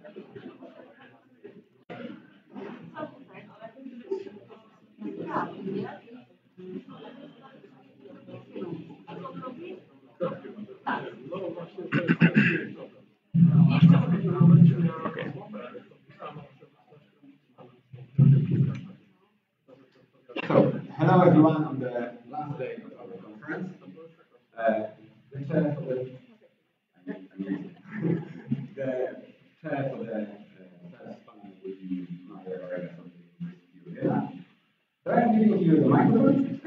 So, hello everyone on the last day of our conference. The chair for the the chair for the first panel will be Maria Varela from the University of Vienna. So I'm giving you the microphone,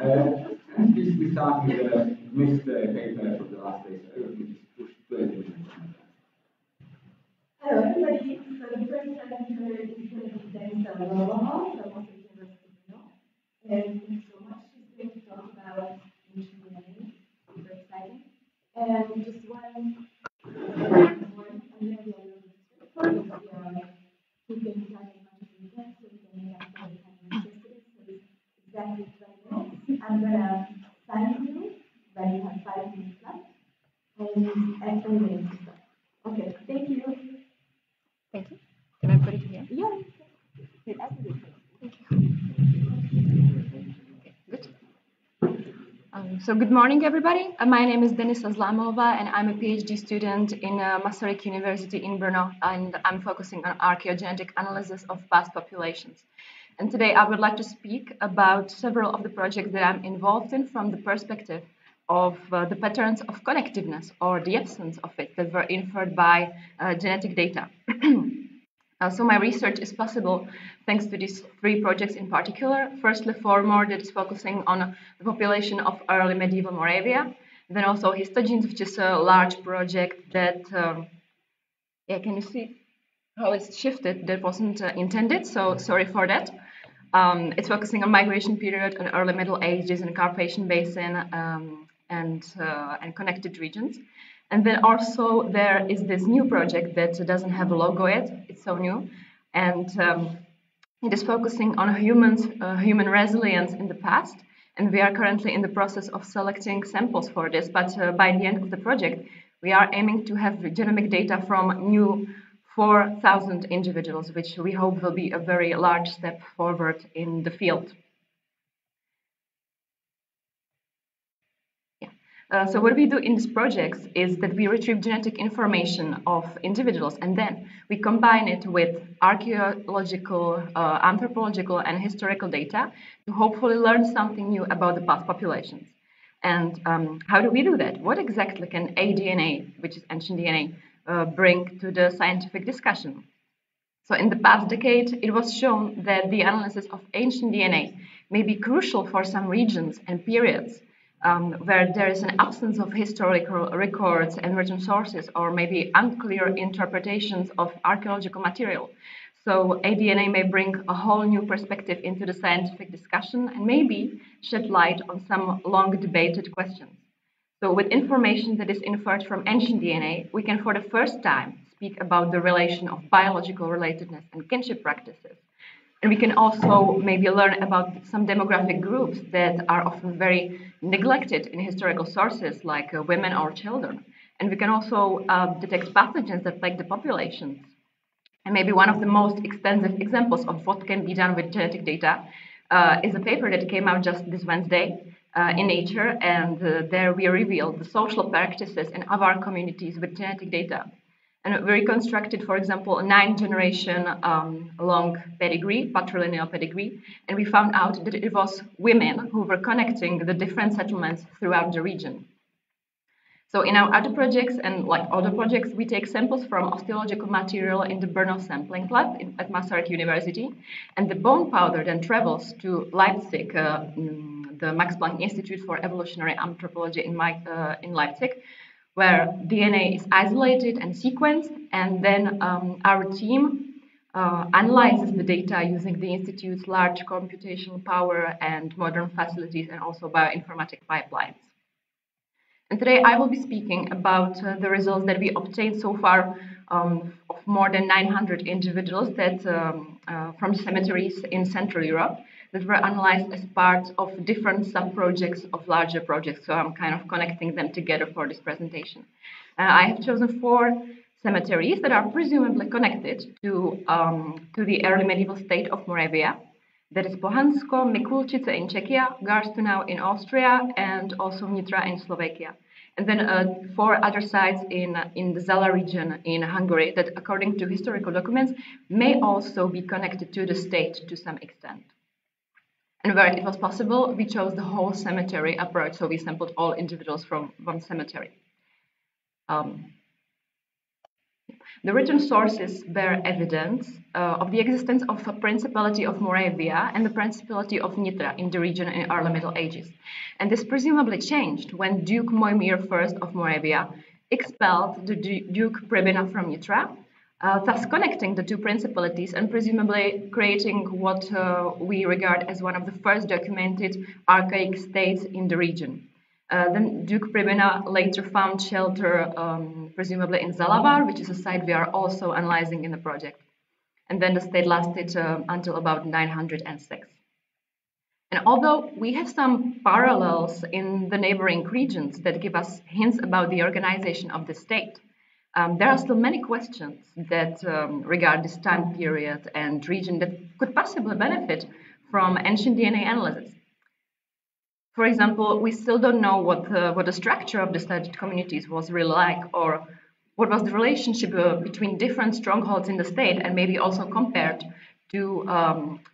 and please we start with the missed paper from the last day, so everything is pushed 20 minutes. Hello everybody, so the first presenter is going to be Denisa Lobova from Moscow University Brno. Thank you so much. She's going to talk about ancient DNA, super exciting. And just one, and then we are going to keeping track as much as we can so we can make up all the time interested. So it's exactly 20 minutes. I'm going to sign you when you have 5 minutes left, and 20 minutes to start. Okay, thank you. Thank you. Can I put it here? Yeah. Thank you. Okay, good. So good morning, everybody. My name is Denisa Zlamova, and I'm a PhD student in Masaryk University in Brno, and I'm focusing on archaeogenetic analysis of past populations. And today I would like to speak about several of the projects that I'm involved in from the perspective of the patterns of connectiveness or the absence of it that were inferred by genetic data. So my research is possible thanks to these 3 projects in particular. Firstly, FORMOR, that is focusing on the population of early medieval Moravia. Then also Histogenes, which is a large project that, can you see how it's shifted? That wasn't intended, so sorry for that. It's focusing on migration period and early Middle Ages and Carpathian Basin and connected regions. And then also there is this new project that doesn't have a logo yet. It's so new, and it is focusing on human resilience in the past. And we are currently in the process of selecting samples for this. But by the end of the project, we are aiming to have genomic data from new 4,000 individuals, which we hope will be a very large step forward in the field. So what we do in these projects is that we retrieve genetic information of individuals, and then we combine it with archaeological, anthropological, and historical data to hopefully learn something new about the past populations. And how do we do that? What exactly can aDNA, which is ancient DNA, bring to the scientific discussion? So in the past decade, it was shown that the analysis of ancient DNA may be crucial for some regions and periods where there is an absence of historical records and written sources, or maybe unclear interpretations of archaeological material. So aDNA may bring a whole new perspective into the scientific discussion and maybe shed light on some long debated questions. So with information that is inferred from ancient DNA, we can for the first time speak about the relation of biological relatedness and kinship practices. And we can also maybe learn about some demographic groups that are often very neglected in historical sources, like women or children. And we can also detect pathogens that plague the populations. And maybe one of the most extensive examples of what can be done with genetic data is a paper that came out just this Wednesday in Nature, and there we revealed the social practices in our communities with genetic data. And we reconstructed, for example, a 9-generation long pedigree, patrilineal pedigree, and we found out that it was women who were connecting the different settlements throughout the region. So in our other projects, and like other projects, we take samples from osteological material in the Brno sampling lab at Masaryk University, and the bone powder then travels to Leipzig, the Max Planck Institute for Evolutionary Anthropology in Leipzig, where DNA is isolated and sequenced, and then our team analyzes the data using the Institute's large computational power and modern facilities, and also bioinformatic pipelines. And today I will be speaking about the results that we obtained so far of more than 900 individuals that from cemeteries in Central Europe that were analyzed as part of different sub-projects of larger projects. So I'm kind of connecting them together for this presentation. I have chosen 4 cemeteries that are presumably connected to the early medieval state of Moravia. That is Pohansko, Mikulčice in Czechia, Garstenau in Austria, and also Nitra in Slovakia. And then 4 other sites in the Zala region in Hungary that, according to historical documents, may also be connected to the state to some extent. And where it was possible, we chose the whole cemetery approach, so we sampled all individuals from one cemetery. The written sources bear evidence of the existence of a Principality of Moravia and the Principality of Nitra in the region in early Middle Ages. And this presumably changed when Duke Mojmír I of Moravia expelled the Duke Pribina from Nitra, thus connecting the 2 principalities and presumably creating what we regard as one of the first documented archaic states in the region. Then Duke Pribina later found shelter, presumably in Zalavar, which is a site we are also analyzing in the project. And then the state lasted until about 906. And although we have some parallels in the neighboring regions that give us hints about the organization of the state, there are still many questions that regard this time period and region that could possibly benefit from ancient DNA analysis. For example, we still don't know what the structure of the studied communities was really like, or what was the relationship between different strongholds in the state, and maybe also compared to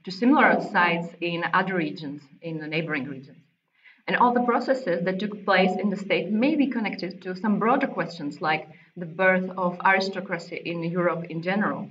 similar sites in other regions, in the neighboring regions. And all the processes that took place in the state may be connected to some broader questions, like the birth of aristocracy in Europe in general.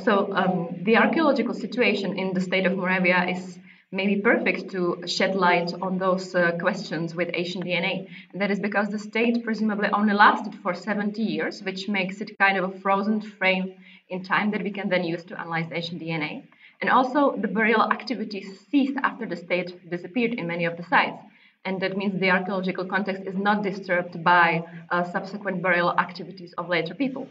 So the archaeological situation in the state of Moravia is maybe perfect to shed light on those questions with ancient DNA. And that is because the state presumably only lasted for 70 years, which makes it kind of a frozen frame in time that we can then use to analyze ancient DNA. And also the burial activities ceased after the state disappeared in many of the sites. And that means the archaeological context is not disturbed by subsequent burial activities of later people.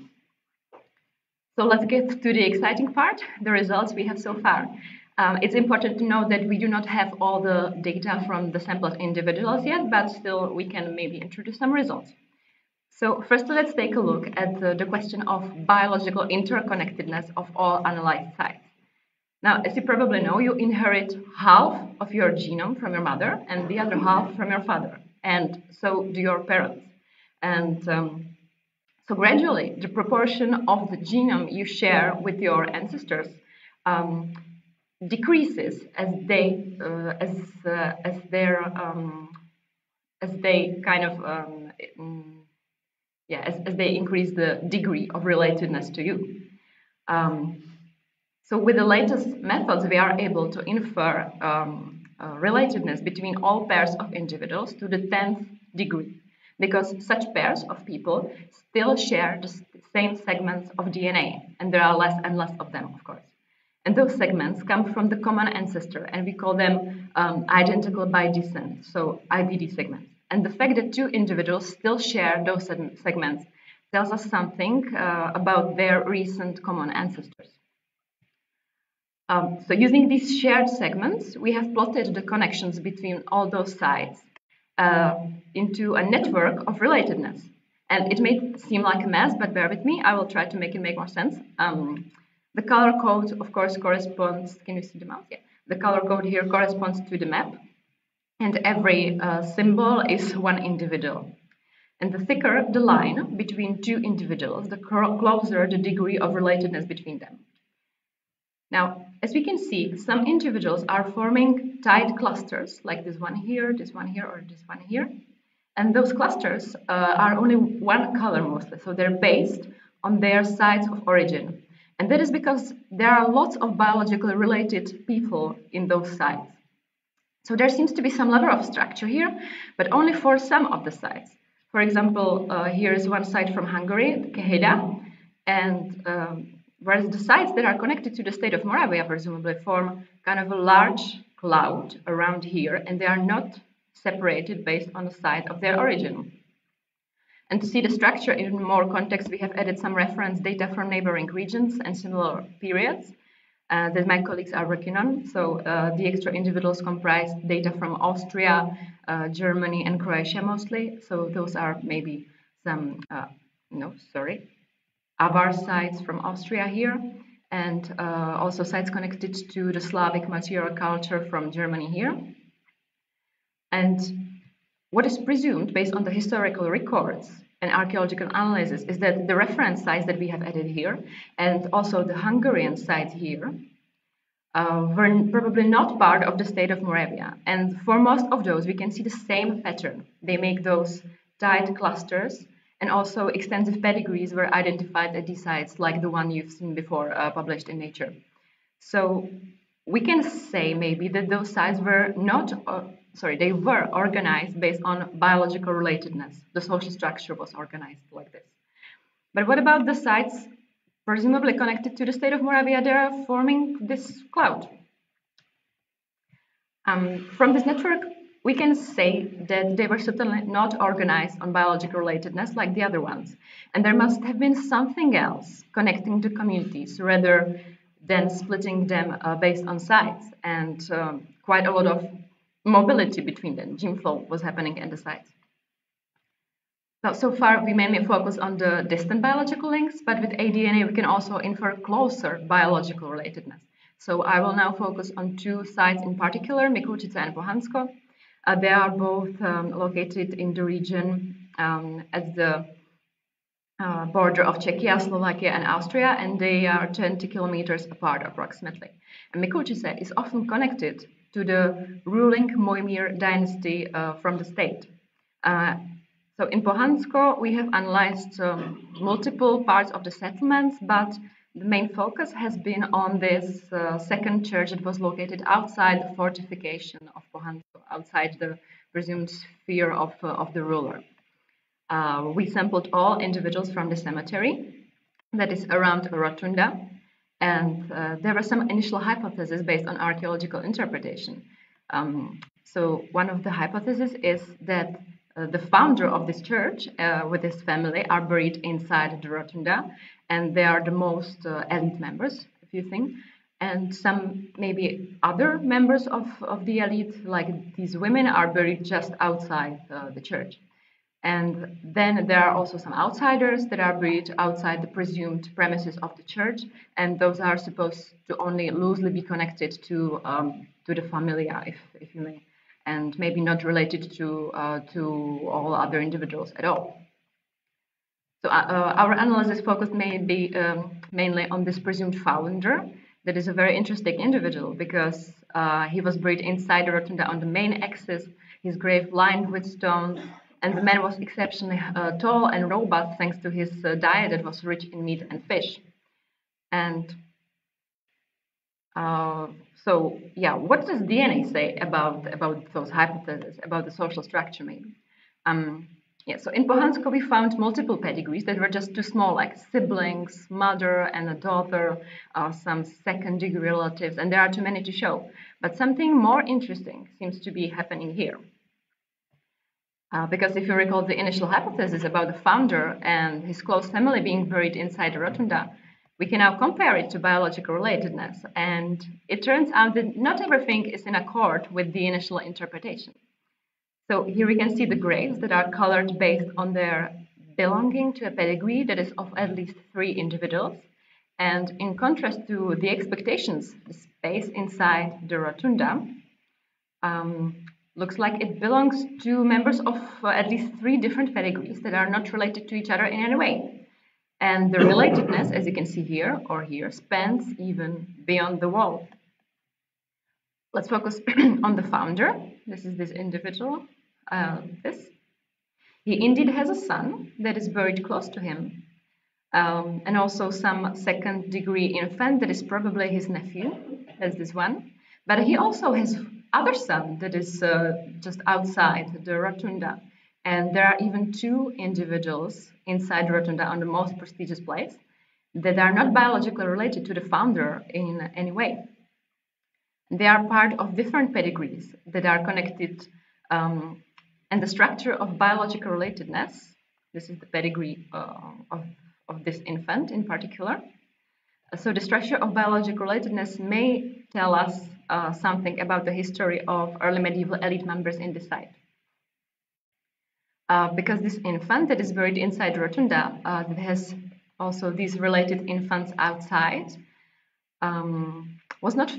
So let's get to the exciting part, the results we have so far. It's important to know that we do not have all the data from the sampled individuals yet, but still we can maybe introduce some results. So first, let's take a look at the question of biological interconnectedness of all analyzed sites. Now, as you probably know, you inherit half of your genome from your mother and the other half from your father, and so do your parents. And so gradually, the proportion of the genome you share with your ancestors decreases as they increase the degree of relatedness to you. So with the latest methods, we are able to infer relatedness between all pairs of individuals to the 10th degree, because such pairs of people still share the same segments of DNA, and there are less and less of them, of course. And those segments come from the common ancestor, and we call them identical by descent, so IBD segments. And the fact that 2 individuals still share those segments tells us something about their recent common ancestors. So using these shared segments, we have plotted the connections between all those sites into a network of relatedness. And it may seem like a mess, but bear with me, I will try to make it make more sense. The color code, of course, corresponds, can you see the mouse? Yeah. The color code here corresponds to the map, and every symbol is one individual. And the thicker the line between 2 individuals, the closer the degree of relatedness between them. Now, as we can see, some individuals are forming tight clusters, like this one here, or this one here. And those clusters are only one color mostly, so they're based on their sites of origin. And that is because there are lots of biologically related people in those sites. So there seems to be some level of structure here, but only for some of the sites. For example, here is one site from Hungary, Keheda, and whereas the sites that are connected to the state of Moravia presumably form kind of a large cloud around here, and they are not separated based on the site of their origin. And to see the structure in more context, we have added some reference data from neighboring regions and similar periods that my colleagues are working on. So the extra individuals comprise data from Austria, Germany, and Croatia mostly. So those are maybe some, Avar sites from Austria here, and also sites connected to the Slavic material culture from Germany here. And what is presumed based on the historical records and archaeological analysis is that the reference sites that we have added here and also the Hungarian sites here were probably not part of the state of Moravia. And for most of those, we can see the same pattern. They make those tight clusters, and also extensive pedigrees were identified at these sites, like the one you've seen before, published in Nature. So we can say maybe that those sites were not, they were organized based on biological relatedness. The social structure was organized like this. But what about the sites presumably connected to the state of Moravia? They are forming this cloud. From this network, we can say that they were certainly not organized on biological relatedness like the other ones. And there must have been something else connecting the communities rather than splitting them based on sites. And quite a lot of mobility between them. Gene flow was happening at the sites. So far, we mainly focus on the distant biological links, but with ADNA, we can also infer closer biological relatedness. So I will now focus on two sites in particular, Mikučice and Pohansko. They are both located in the region at the border of Czechia, Slovakia, and Austria, and they are 20 kilometers apart approximately. And Mikučice is often connected to the ruling Mojmír dynasty from the state. So in Pohansko, we have analyzed multiple parts of the settlements, but the main focus has been on this second church that was located outside the fortification of Pohansko, outside the presumed sphere of the ruler. We sampled all individuals from the cemetery that is around a rotunda, and there were some initial hypotheses based on archaeological interpretation. So one of the hypotheses is that the founder of this church with his family are buried inside the rotunda, and they are the most elite members, if you think. And some maybe other members of the elite, like these women, are buried just outside the church. And then there are also some outsiders that are buried outside the presumed premises of the church, and those are supposed to only loosely be connected to the familia, if you may, and maybe not related to all other individuals at all. So our analysis focused mainly on this presumed founder. That is a very interesting individual because he was buried inside the rotunda on the main axis, his grave lined with stones, and the man was exceptionally tall and robust thanks to his diet that was rich in meat and fish. And so, yeah, what does DNA say about those hypotheses, about the social structure maybe? Yeah, so in Pohansko we found multiple pedigrees that were just too small, like siblings, mother and a daughter, some second-degree relatives, and there are too many to show. But something more interesting seems to be happening here. Because if you recall the initial hypothesis about the founder and his close family being buried inside the rotunda, we can now compare it to biological relatedness. And it turns out that not everything is in accord with the initial interpretation. So here we can see the graves that are colored based on their belonging to a pedigree that is of at least 3 individuals. And in contrast to the expectations, the space inside the rotunda looks like it belongs to members of at least 3 different pedigrees that are not related to each other in any way. And the relatedness, as you can see here or here, spans even beyond the wall. Let's focus on the founder. This is this individual, He indeed has a son that is buried close to him, and also some second-degree infant that is probably his nephew, as this one. But he also has other son that is just outside the rotunda. And there are even 2 individuals inside the rotunda on the most prestigious place that are not biologically related to the founder in any way. They are part of different pedigrees that are connected, and the structure of biological relatedness, this is the pedigree of this infant in particular. So the structure of biological relatedness may tell us something about the history of early medieval elite members in this site. Because this infant that is buried inside the rotunda that has also these related infants outside, was not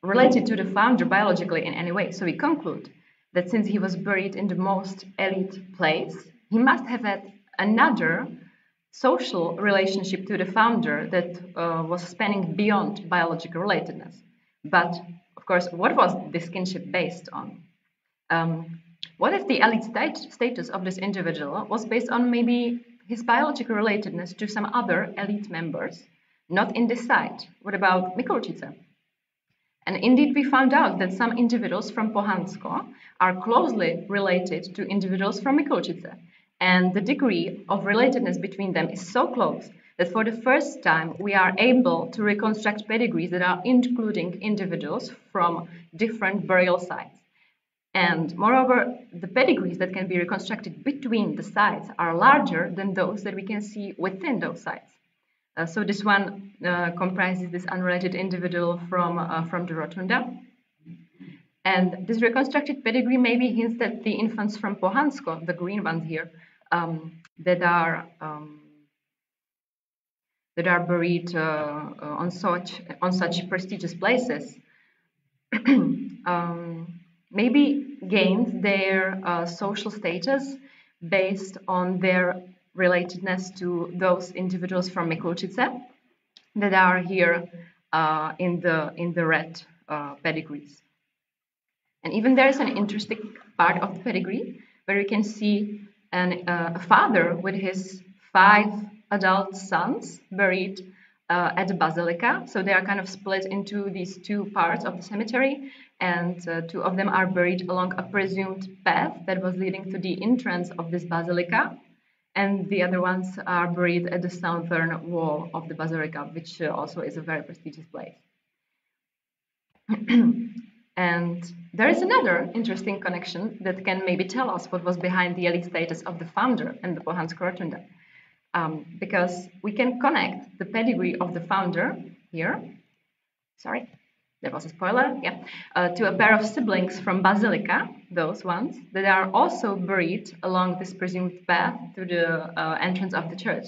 related to the founder biologically in any way. So we conclude that since he was buried in the most elite place, he must have had another social relationship to the founder that was spanning beyond biological relatedness. But of course, what was this kinship based on? What if the elite status of this individual was based on maybe his biological relatedness to some other elite members, not in this site? What about Mikulčice? And indeed, we found out that some individuals from Pohansko are closely related to individuals from Mikulčice. And the degree of relatedness between them is so close that for the first time we are able to reconstruct pedigrees that are including individuals from different burial sites. And moreover, the pedigrees that can be reconstructed between the sites are larger than those that we can see within those sites. So this one comprises this unrelated individual from the Rotunda. And this reconstructed pedigree maybe hints that the infants from Pohansko, the green ones here, that are buried on such prestigious places, maybe gained their social status based on their relatedness to those individuals from Mikulčice that are here in the red pedigrees. And even there is an interesting part of the pedigree where you can see a father with his 5 adult sons buried at the basilica. So they are kind of split into these 2 parts of the cemetery, and 2 of them are buried along a presumed path that was leading to the entrance of this basilica, and the other ones are buried at the southern wall of the basilica, which also is a very prestigious place. And there is another interesting connection that can maybe tell us what was behind the elite status of the founder and the Pohansko Rotunda. Because we can connect the pedigree of the founder here, sorry, there was a spoiler, yeah, to a pair of siblings from Basilica, those ones, that are also buried along this presumed path to the entrance of the church.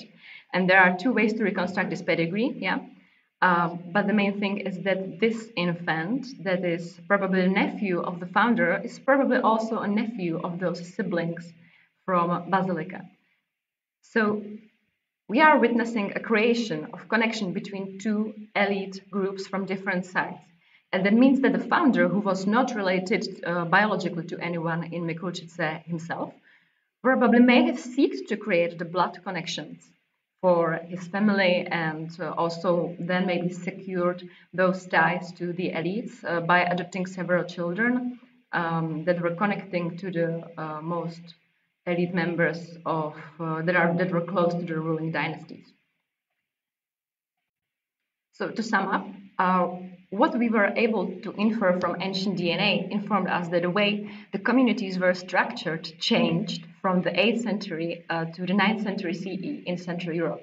And there are 2 ways to reconstruct this pedigree, yeah. But the main thing is that this infant, that is probably the nephew of the founder, is probably also a nephew of those siblings from Basilica. So we are witnessing a creation of connection between 2 elite groups from different sides. And that means that the founder, who was not related biologically to anyone in Mikulčice himself, probably may have sought to create the blood connections for his family, and also then maybe secured those ties to the elites by adopting several children that were connecting to the most elite members of that were close to the ruling dynasties. So to sum up, what we were able to infer from ancient DNA informed us that the way the communities were structured changed from the 8th century to the 9th century CE in Central Europe.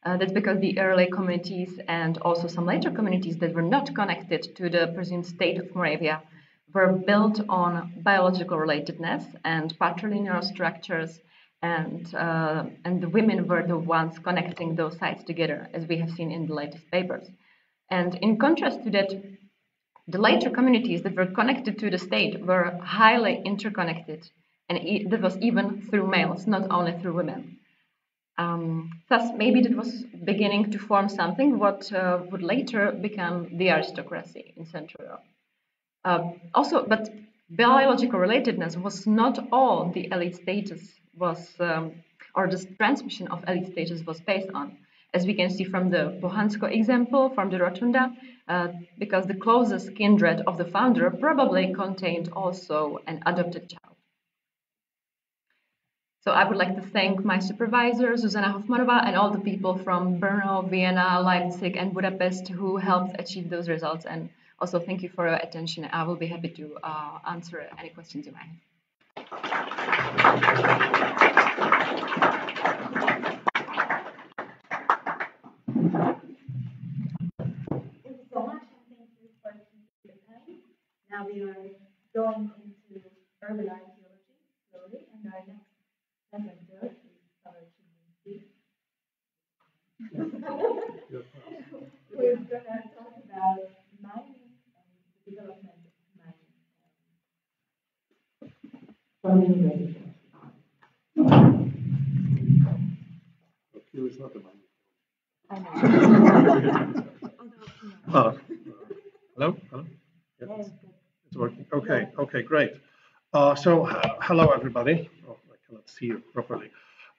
That's because the early communities and also some later communities that were not connected to the presumed state of Moravia were built on biological relatedness and patrilineal structures, and the women were the ones connecting those sites together, as we have seen in the latest papers. And in contrast to that, the later communities that were connected to the state were highly interconnected, and that was even through males, not only through women. Thus, maybe that was beginning to form something what would later become the aristocracy in Central Europe. But biological relatedness was not all the elite status was, or the transmission of elite status was based on, as we can see from the Pohansko example from the Rotunda, because the closest kindred of the founder probably contained also an adopted child. So I would like to thank my supervisor, Zuzana Hofmanova, and all the people from Brno, Vienna, Leipzig, and Budapest who helped achieve those results. And also thank you for your attention. I will be happy to answer any questions you might have. Thank you so much, and thank you for taking the time. Now we are going into urban archaeology slowly, and our next presenter is our Chief. going to talk about mining and development of mining from the university. Here is not the mic. I know. Hello? Hello? Yeah, Yes. it's working. Okay, okay, great. Hello, everybody. Oh, I cannot see you properly.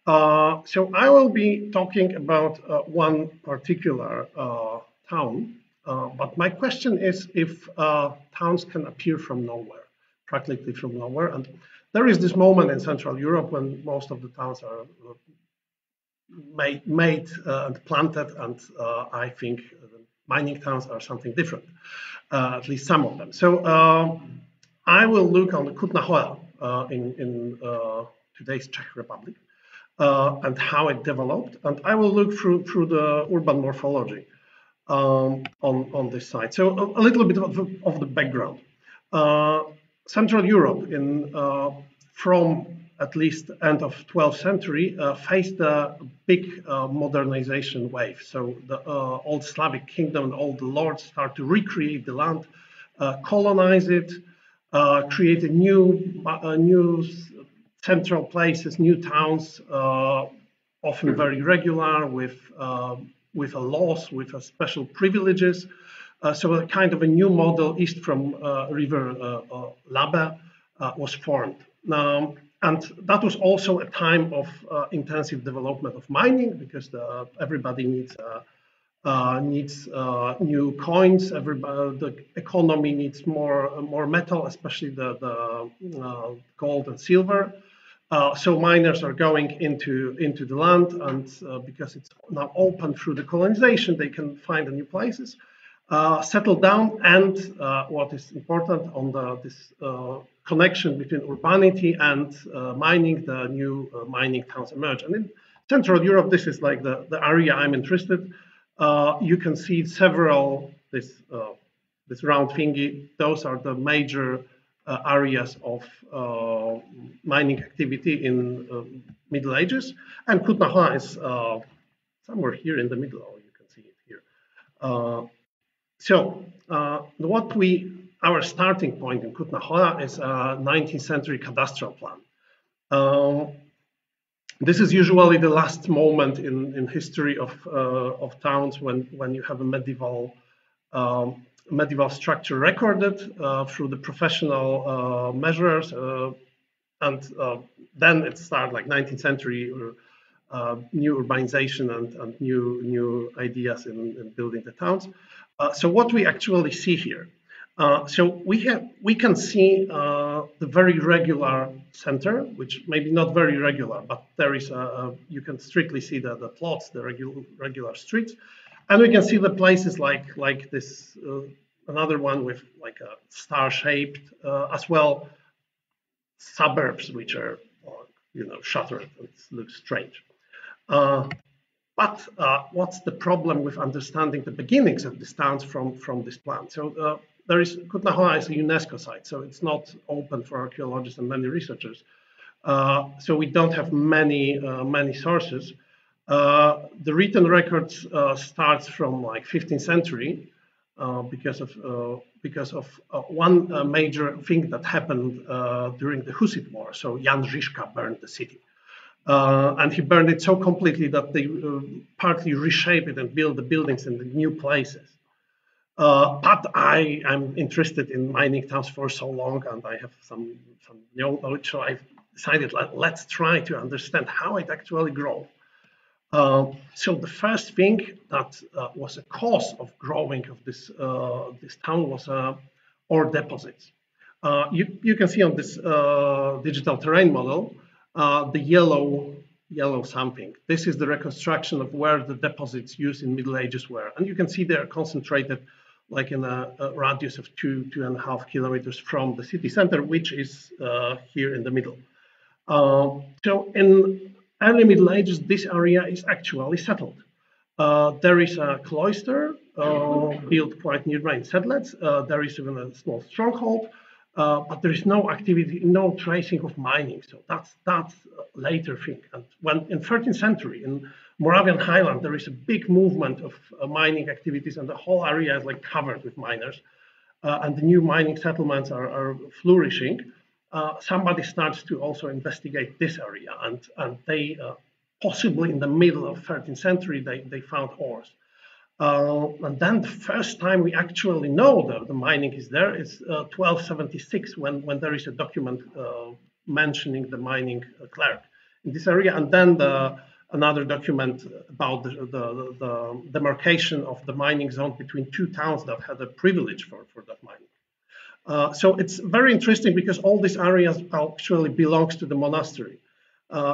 So I will be talking about one particular town, but my question is if towns can appear from nowhere, practically from nowhere. And there is this moment in Central Europe when most of the towns are made and planted, and I think mining towns are something different, at least some of them. So I will look on the Kutná Hora in today's Czech Republic and how it developed, and I will look through the urban morphology on this side. So a little bit of the background. Central Europe from at least end of 12th century faced a big modernization wave. So the old Slavic kingdom and all the lords start to recreate the land, colonize it, create a new central places, new towns, often very regular with laws, with special privileges. So a kind of a new model east from river Labe was formed. And that was also a time of intensive development of mining because everybody needs new coins. The economy needs more metal, especially the gold and silver. So miners are going into the land, and because it's now open through the colonization, they can find new places, settle down, and what is important on this connection between urbanity and mining, the new mining towns emerge. And in Central Europe, this is like the area I'm interested. You can see several this round thingy. Those are the major areas of mining activity in Middle Ages, and Kutná Hora is somewhere here in the middle. Or you can see it here. Our starting point in Kutná Hora is a 19th century cadastral plan. This is usually the last moment in history of towns when you have a medieval structure recorded through the professional measures, and then it started like 19th century new urbanization and new ideas in building the towns. So what we actually see here, so we can see the very regular center, which maybe not very regular, but there is you can strictly see the plots, the regular streets, and we can see the places like this another one with like a star-shaped as well suburbs which are shuttered. It looks strange. But what's the problem with understanding the beginnings of these towns from this plan? So Kutná Hora is a UNESCO site, so it's not open for archaeologists and many researchers. So we don't have many sources. The written records starts from like 15th century because of one major thing that happened during the Hussite War. So Jan Žižka burned the city. And he burned it so completely that they partly reshaped it and built the buildings in the new places. But I'm interested in mining towns for so long, and I have some knowledge, so I've decided let's try to understand how it actually grew. So the first thing that was a cause of growing of this town was ore deposits. You can see on this digital terrain model the yellow something. This is the reconstruction of where the deposits used in Middle Ages were, and you can see they're concentrated like in a radius of 2.5 kilometers from the city center, which is here in the middle. So in early Middle Ages, this area is actually settled. There is a cloister built quite nearby in Sedlec. There is even a small stronghold, but there is no activity, no tracing of mining. So that's a later thing. And when in 13th century, in Moravian Highland, there is a big movement of mining activities, and the whole area is like covered with miners. And the new mining settlements are flourishing. Somebody starts to also investigate this area, and they possibly in the middle of 13th century they found ores. And then the first time we actually know that the mining is there is 1276, when there is a document mentioning the mining clerk in this area, and then another document about the demarcation of the mining zone between two towns that had a privilege for that mining. So it's very interesting because all these areas actually belongs to the monastery.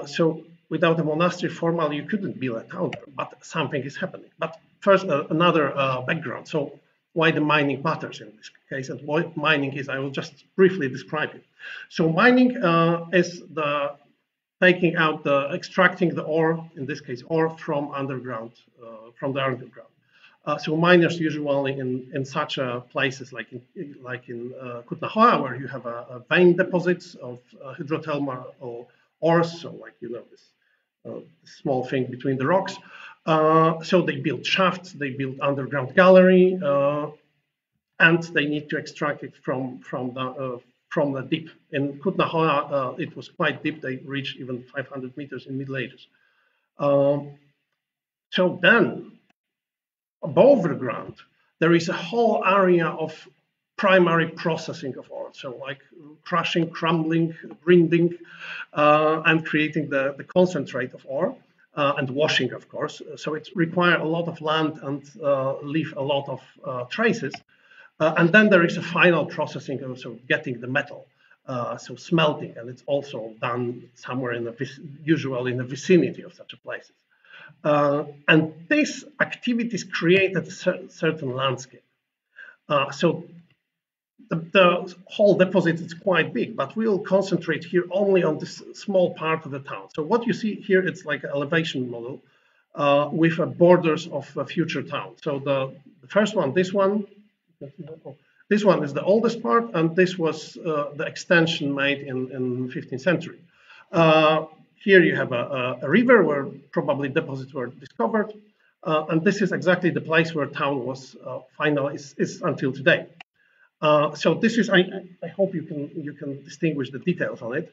So without a monastery formally you couldn't build a town there, but something is happening. But first, another background. So why the mining matters in this case, and what mining is, I will just briefly describe it. So mining is the extracting the ore, in this case, ore from underground, from the underground. So miners usually in such places like in Kutna Hora, where you have a vein deposits of hydrothermal ores, so like this small thing between the rocks. So they build shafts, they build underground gallery, and they need to extract it from the deep. In Kutna Hora, it was quite deep. They reached even 500 meters in Middle Ages. So then, above the ground, there is a whole area of primary processing of ore. So like crushing, crumbling, grinding, and creating the concentrate of ore. And washing, of course. So it requires a lot of land and leave a lot of traces. And then there is a final processing, also getting the metal, so smelting, and it's also done somewhere usually in the vicinity of such a places. And these activities created a certain landscape. So the whole deposit is quite big, but we'll concentrate here only on this small part of the town. So what you see here, it's like an elevation model with borders of a future town. So the first one, this one is the oldest part, and this was the extension made in 15th century. Here you have a river where probably deposits were discovered, and this is exactly the place where town was finally is until today. So this is, I hope you can distinguish the details on it.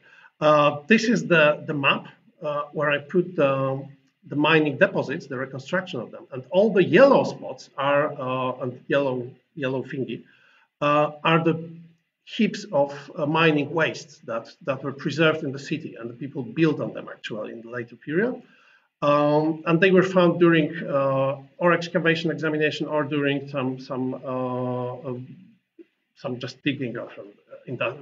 This is the map where I put the mining deposits, the reconstruction of them, and all the yellow spots are and yellow thingy are the heaps of mining wastes that were preserved in the city, and the people built on them actually in the later period. And they were found during or excavation examination or during some just digging of in the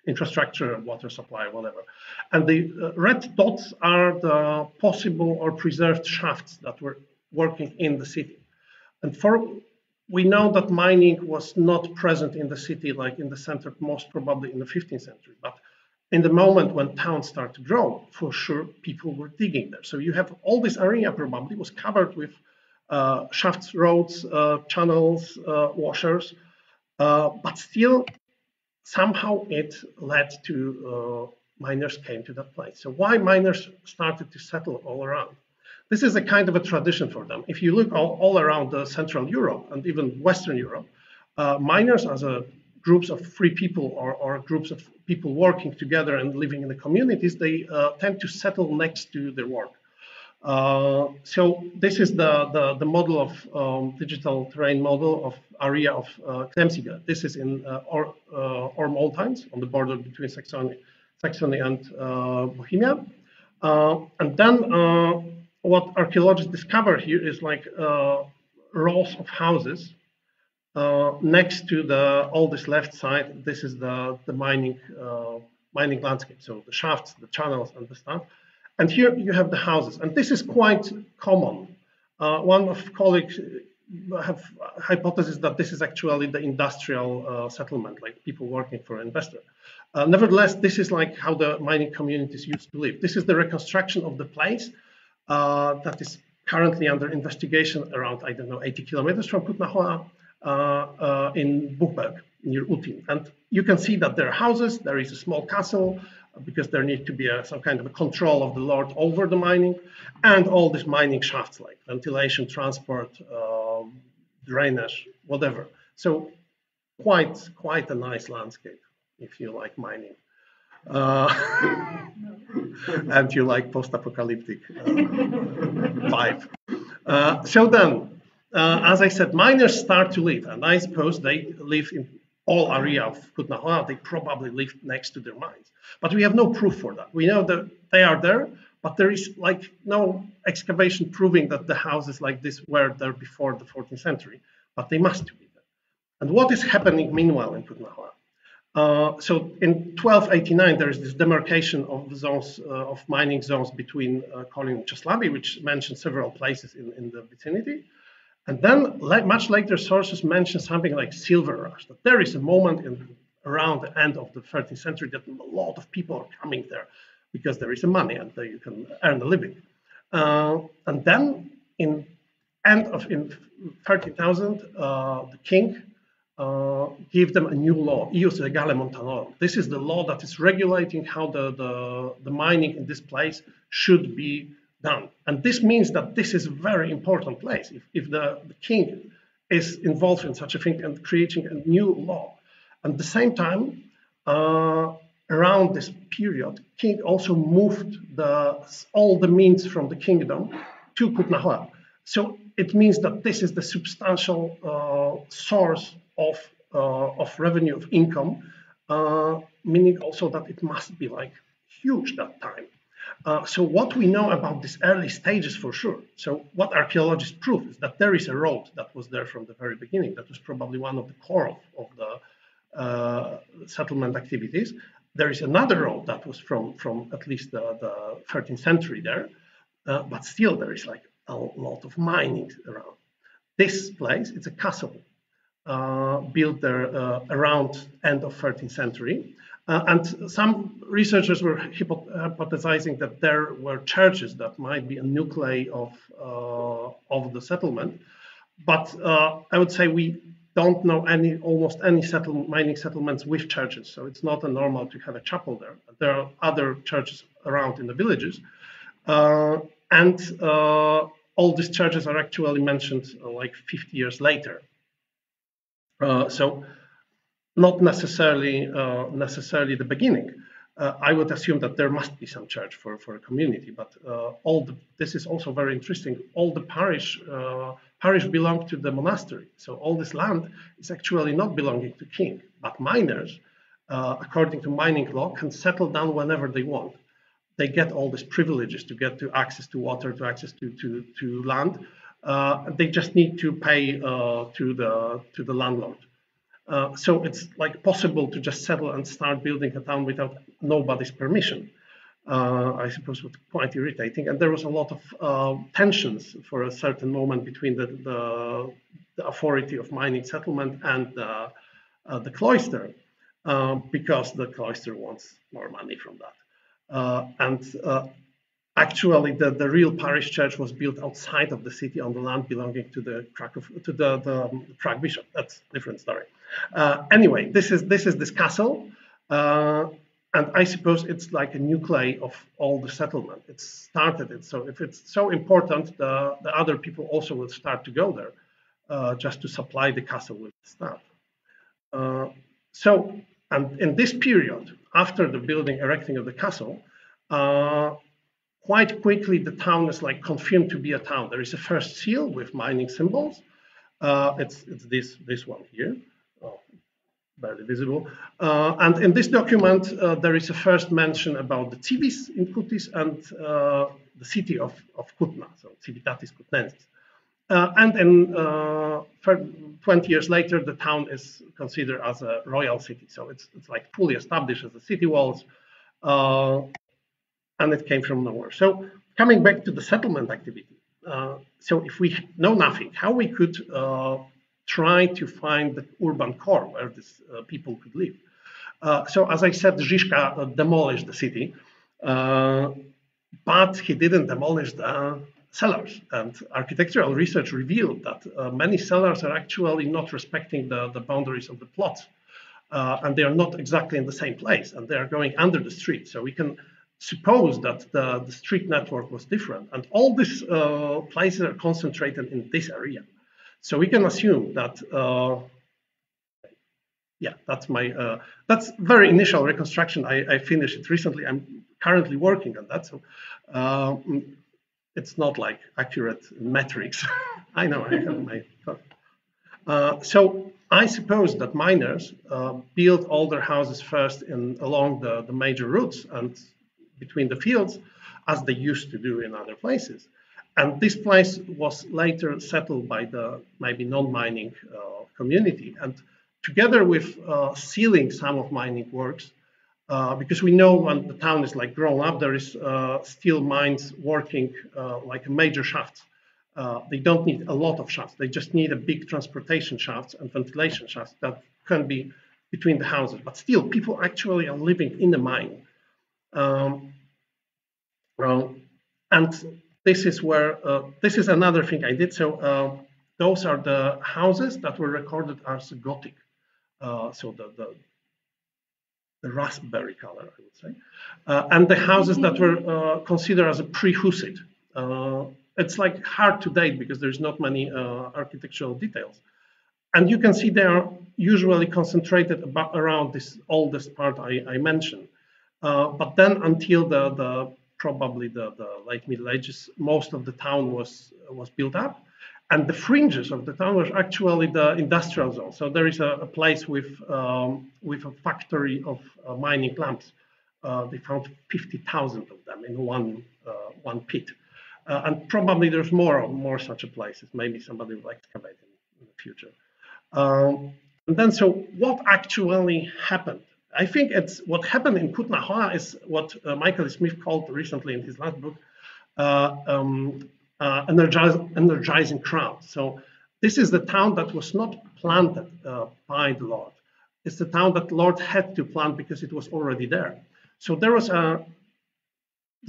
infrastructure, water supply, whatever. And the red dots are the possible or preserved shafts that were working in the city. And we know that mining was not present in the city, like in the center, most probably in the 15th century. But in the moment when towns start to grow, for sure, people were digging there. So you have all this area probably was covered with shafts, roads, channels, washers. But still, somehow it led to miners came to that place. So why miners started to settle all around? This is a kind of a tradition for them. If you look all around Central Europe and even Western Europe, miners as groups of free people or groups of people working together and living in the communities, they tend to settle next to their work. So this is the model of digital terrain model of area of Kremsiga. This is in Orm Mountains on the border between Saxony and Bohemia. And then what archaeologists discover here is like rows of houses next to all this left side. This is the mining landscape. So the shafts, the channels, and the stuff. And here you have the houses, and this is quite common. One of colleagues have hypothesis that this is actually the industrial settlement, like people working for an investor. Nevertheless, this is like how the mining communities used to live. This is the reconstruction of the place that is currently under investigation around, I don't know, 80 kilometers from Kutna Hora in Buchberg. near Utin. And you can see that there are houses, there is a small castle, because there needs to be some kind of a control of the lord over the mining, and all these mining shafts like ventilation, transport, drainage, whatever. So quite a nice landscape if you like mining. And you like post-apocalyptic vibe. So then, as I said, miners start to live, and I suppose they live in all area of Kutna Hora. They probably live next to their mines, but we have no proof for that. We know that they are there, but there is like no excavation proving that the houses like this were there before the 14th century, but they must be there. And what is happening meanwhile in Kutna Hora? So in 1289, there is this demarcation of the zones, of mining zones between Kolin and Czeslawi, which mentions several places in the vicinity. And then much later sources mention something like silver rush, that there is a moment around the end of the 13th century that a lot of people are coming there because there is money and you can earn a living. And then in 13,000, the king gave them a new law, Ius Regale Montanorum. This is the law that is regulating how the mining in this place should be done. And this means that this is a very important place. If the king is involved in such a thing and creating a new law. At the same time, around this period, king also moved all the means from the kingdom to Kutna Hora. So it means that this is the substantial source of revenue, of income, meaning also that it must be like huge that time. So what we know about these early stages for sure, so what archaeologists prove is that there is a road that was there from the very beginning. That was probably one of the core of the settlement activities. There is another road that was from at least the 13th century there, but still there is like a lot of mining around. This place, it's a castle built there around end of 13th century. And some researchers were hypothesizing that there were churches that might be a nuclei of the settlement. But I would say we don't know almost any mining settlements with churches. So it's not normal to have a chapel there. There are other churches around in the villages. And all these churches are actually mentioned like 50 years later. So not necessarily the beginning. I would assume that there must be some church for a community, but this is also very interesting. All the parish belong to the monastery, so all this land is actually not belonging to king, but miners, according to mining law, can settle down whenever they want. They get all these privileges to get to access to water, to access to land. They just need to pay to the landlord. So it's like possible to just settle and start building a town without nobody's permission. I suppose was quite irritating, and there was a lot of tensions for a certain moment between the authority of mining settlement and the cloister, because the cloister wants more money from that. Actually, the real parish church was built outside of the city on the land belonging to the Prague bishop. That's a different story. Anyway, this is this castle, and I suppose it's like a nuclei of all the settlement. It started it. So if it's so important, the other people also will start to go there, just to supply the castle with stuff. And in this period, after the erecting of the castle, quite quickly the town is like confirmed to be a town. There is a first seal with mining symbols. It's this one here, barely visible. And in this document, there is a first mention about the civis in Kutis and the city of Kutna, so Civitatis Kutnensis. And in 20 years later, the town is considered as a royal city. So it's like fully established as the city walls. And it came from nowhere. So coming back to the settlement activity. So if we know nothing, how we could try to find the urban core where these people could live. So as I said, Žižka demolished the city, but he didn't demolish the cellars. And architectural research revealed that many cellars are actually not respecting the boundaries of the plots. and they are not exactly in the same place, and they are going under the street. So we can suppose that the street network was different, and all these places are concentrated in this area. So we can assume that, yeah, that's very initial reconstruction. I finished it recently. I'm currently working on that, so it's not like accurate metrics. I know I have my. So I suppose that miners built all their houses first along the major routes and between the fields, as they used to do in other places. And this place was later settled by the maybe non-mining community. And together with sealing some of mining works, because we know when the town is like grown up, there is steel mines working like a major shafts. They don't need a lot of shafts. They just need a big transportation shafts and ventilation shafts that can be between the houses. But still, people actually are living in the mine. And this is where, this is another thing I did. So those are the houses that were recorded as Gothic. So the raspberry color, I would say. And the houses that were considered as a pre-Hussite. It's like hard to date because there's not many architectural details. And you can see they are usually concentrated around this oldest part I mentioned. But then until probably the late Middle Ages, most of the town was built up. And the fringes of the town were actually the industrial zone. So there is a place with a factory of mining lamps. They found 50,000 of them in one pit. And probably there's more such places. Maybe somebody will excavate in the future. And then, so what actually happened? I think it's what happened in Kutna Hora is what Michael Smith called recently in his last book, energizing crowd. So this is the town that was not planted by the Lord. It's the town that the Lord had to plant because it was already there. So there was the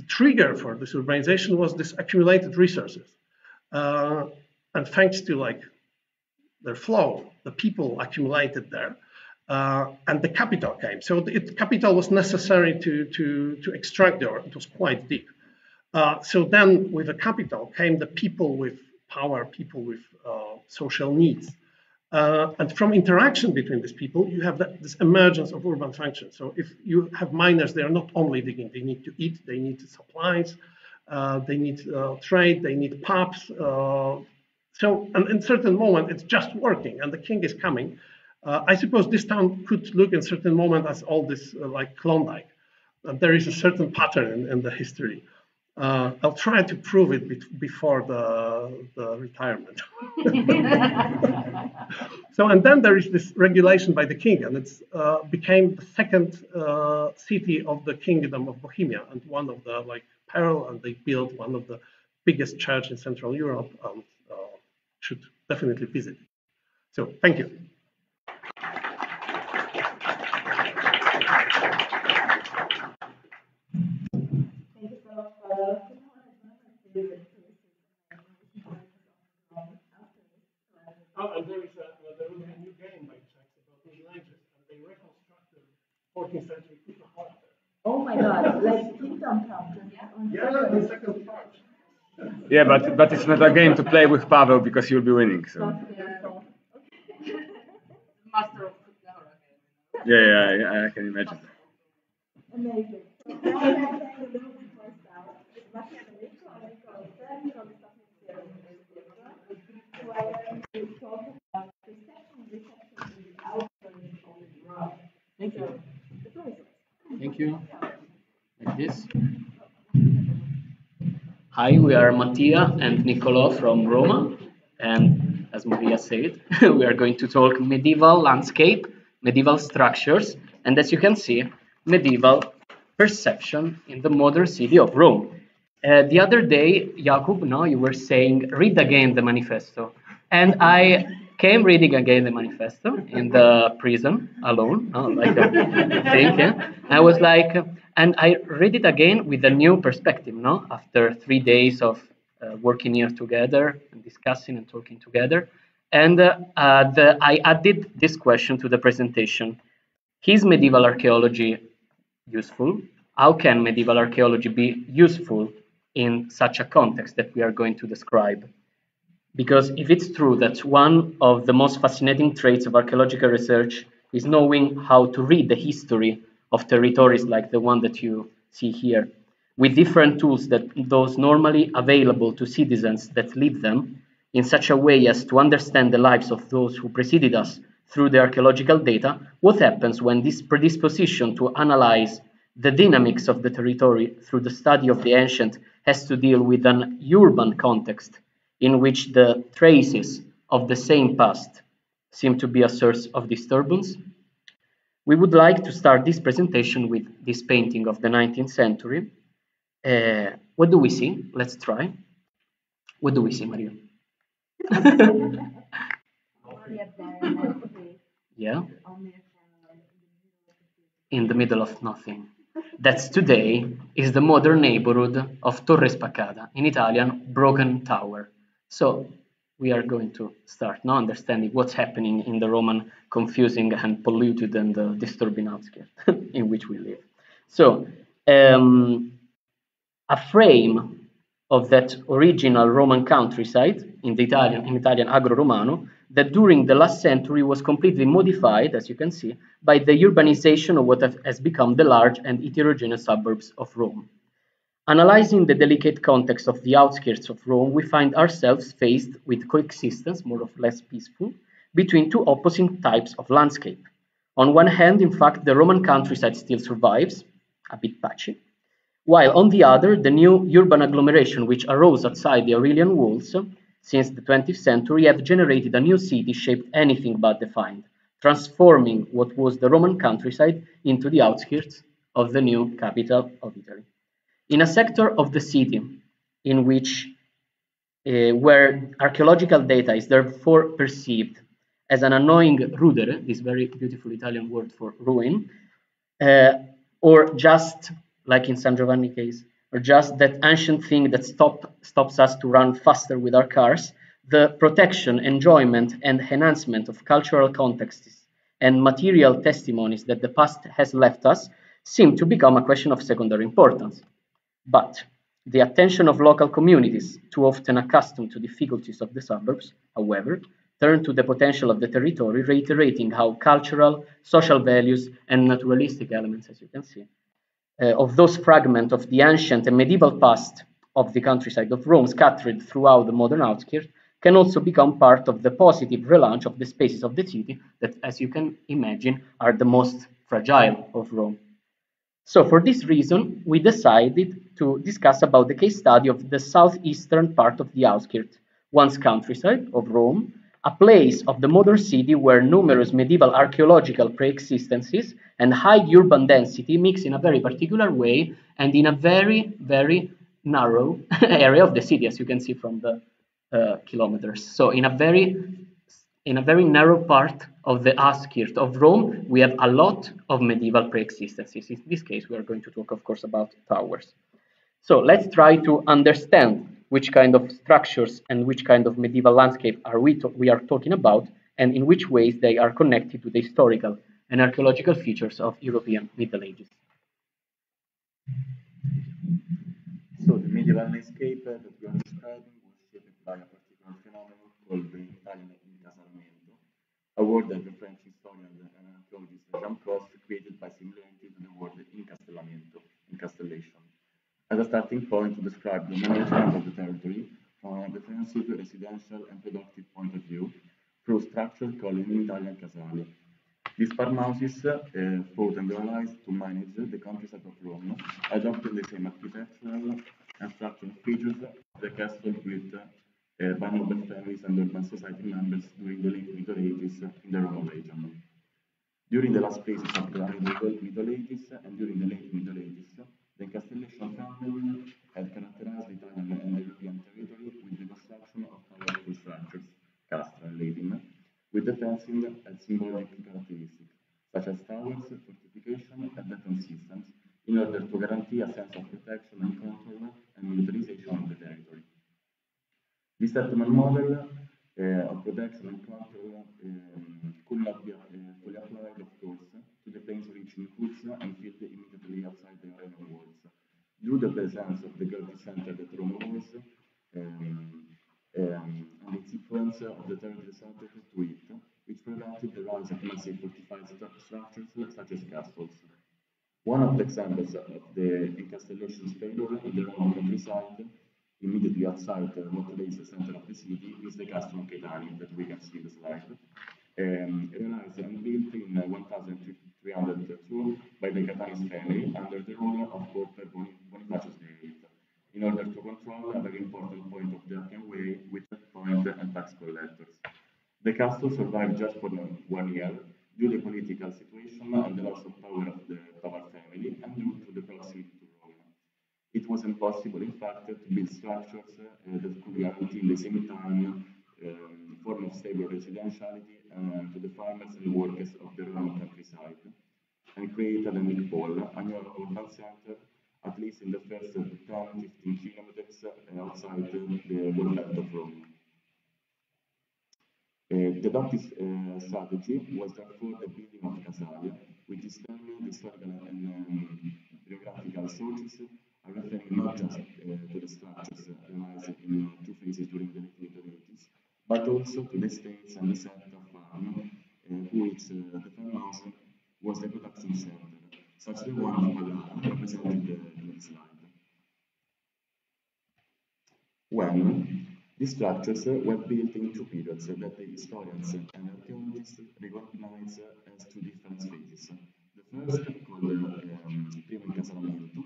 trigger for this urbanization was this accumulated resources. And thanks to like their flow, the people accumulated there. And the capital came. So the capital was necessary to extract the ore. It was quite deep. So then with the capital came the people with power, people with social needs. And from interaction between these people, you have this emergence of urban functions. So if you have miners, they are not only digging, they need to eat, they need supplies, they need trade, they need pubs. So and in certain moment, it's just working and the king is coming. I suppose this town could look in certain moment as all this like Klondike. There is a certain pattern in the history. I'll try to prove it before the retirement. So, and then there is this regulation by the king, and it's became the second city of the kingdom of Bohemia, and one of the like peril, and they built one of the biggest church in Central Europe, and should definitely visit. So, thank you. Oh, and there will be a new game by Czechs about Middle Ages, and they reconstructed 14th century Kutna Hora. Oh my God, like Kingdom Come. Yeah, the second part. Yeah, but it's not a game to play with Pavel because you'll be winning. So. Master of Kutna Hora. Yeah, I can imagine. Amazing. So now I'm saying a little bit more style. It's much like a Nico, and Nico is very on the subject series. So I want to talk about perception and reception in the outgoing of the world. Thank you. The floor is yours. Thank you. Like this. Hi, we are Mattia and Niccolò from Roma, and as Maria said, we are going to talk medieval landscape, medieval structures, and as you can see, medieval perception in the modern city of Rome. The other day, Jakub, you were saying, read again the manifesto. And I came reading again the manifesto in the prison alone, like a thing. Yeah? I was like, and I read it again with a new perspective, after 3 days of working here together and discussing and talking together. And I added this question to the presentation. Is medieval archaeology useful? How can medieval archaeology be useful in such a context that we are going to describe? Because if it's true that one of the most fascinating traits of archaeological research is knowing how to read the history of territories like the one that you see here, with different tools that those normally available to citizens that live them, in such a way as to understand the lives of those who preceded us through the archaeological data, what happens when this predisposition to analyze the dynamics of the territory through the study of the ancient has to deal with an urban context in which the traces of the same past seem to be a source of disturbance? We would like to start this presentation with this painting of the 19th century. What do we see? Let's try. What do we see, Maria? Yeah. In the middle of nothing. That's today is the modern neighborhood of Torre Spaccata, in Italian, Broken Tower. So we are going to start now understanding what's happening in the Roman confusing and polluted and disturbing outskirts in which we live. So a frame of that original Roman countryside in Italian Agro Romano that during the last century was completely modified, as you can see, by the urbanization of what has become the large and heterogeneous suburbs of Rome. Analyzing the delicate context of the outskirts of Rome, we find ourselves faced with coexistence, more or less peaceful, between two opposing types of landscape. On one hand, in fact, the Roman countryside still survives, a bit patchy, while on the other, the new urban agglomeration which arose outside the Aurelian walls since the 20th century have generated a new city shaped anything but defined, transforming what was the Roman countryside into the outskirts of the new capital of Italy. In a sector of the city in which where archaeological data is therefore perceived as an annoying rudere, this very beautiful Italian word for ruin, or just like in San Giovanni case, or just that ancient thing that stops us to run faster with our cars, the protection, enjoyment, and enhancement of cultural contexts and material testimonies that the past has left us seem to become a question of secondary importance. But the attention of local communities, too often accustomed to difficulties of the suburbs, however, turn to the potential of the territory, reiterating how cultural, social values, and naturalistic elements, as you can see, of those fragments of the ancient and medieval past of the countryside of Rome scattered throughout the modern outskirts can also become part of the positive relaunch of the spaces of the city that, as you can imagine, are the most fragile of Rome. So for this reason, we decided to discuss about the case study of the southeastern part of the outskirts, once countryside of Rome, a place of the modern city where numerous medieval archaeological pre-existences and high urban density mix in a very particular way and in a very, very narrow area of the city, as you can see from the kilometers. So in a very narrow part of the outskirts of Rome, we have a lot of medieval pre-existences. In this case, we are going to talk, of course, about towers. So let's try to understand which kind of structures and which kind of medieval landscape we are talking about, and in which ways they are connected to the historical and archaeological features of European Middle Ages. So the medieval landscape that we are describing was shaped by a particular phenomenon called the Italian incasamento, a word that the French historian and archaeologist Jean Prost created by similarity to the word incastellamento, encastellation, as a starting point to describe the management of the territory from a defensive, residential, and productive point of view through structures called in Italian casali. These farmhouses fought and realized to manage the countryside of Rome, adopting the same architectural and structural features of the castle built by noble families and urban society members during the late Middle Ages in the Roman region. During the last phases of the Middle Ages and during the late Middle Ages, the Castellation phenomenon had characterized Italian and European territory with the construction of powerful structures, castra and ladim, with defensive and symbolic characteristics, such as towers, fortification, and defense systems, in order to guarantee a sense of protection and control and militarization of the territory. This settlement model of protection and control could not be fully applied, of course, to the plain the territory subject to it, which prevented the rise of massive fortified structures such as castles. One of the examples of the encastellation's failure in the Roman countryside, immediately outside what today is the center of the city, is the Castrum Caetani that we can see in the slide. Realized and built in 1302 by the Caetanis family under the rule of Pope Bonifacius VIII, in order to control a very important point of the Appian Way with checkpoint and tax collectors. The castle survived just for 1 year due to the political situation and the loss of power of the Tovar family and due to the proximity to Rome. It was impossible, in fact, to build structures that could guarantee at the same time form of stable residentiality to the farmers and workers of the Roman countryside, and create an unique pole, a new urban center, at least in the first 10-15 kilometers outside the waterfront of Rome. The adopted strategy was therefore the building of Casalia, which is turning the historical and geographical sources are referring not just to the structures realized in 2 phases during the 1980s, but also to the states and the center of farm, which the farmhouse was the production center, such the one of Magara represented in the slide. When these structures were built in 2 periods that the historians and archaeologists recognize as 2 different phases. The first, called Primo Incasalamento,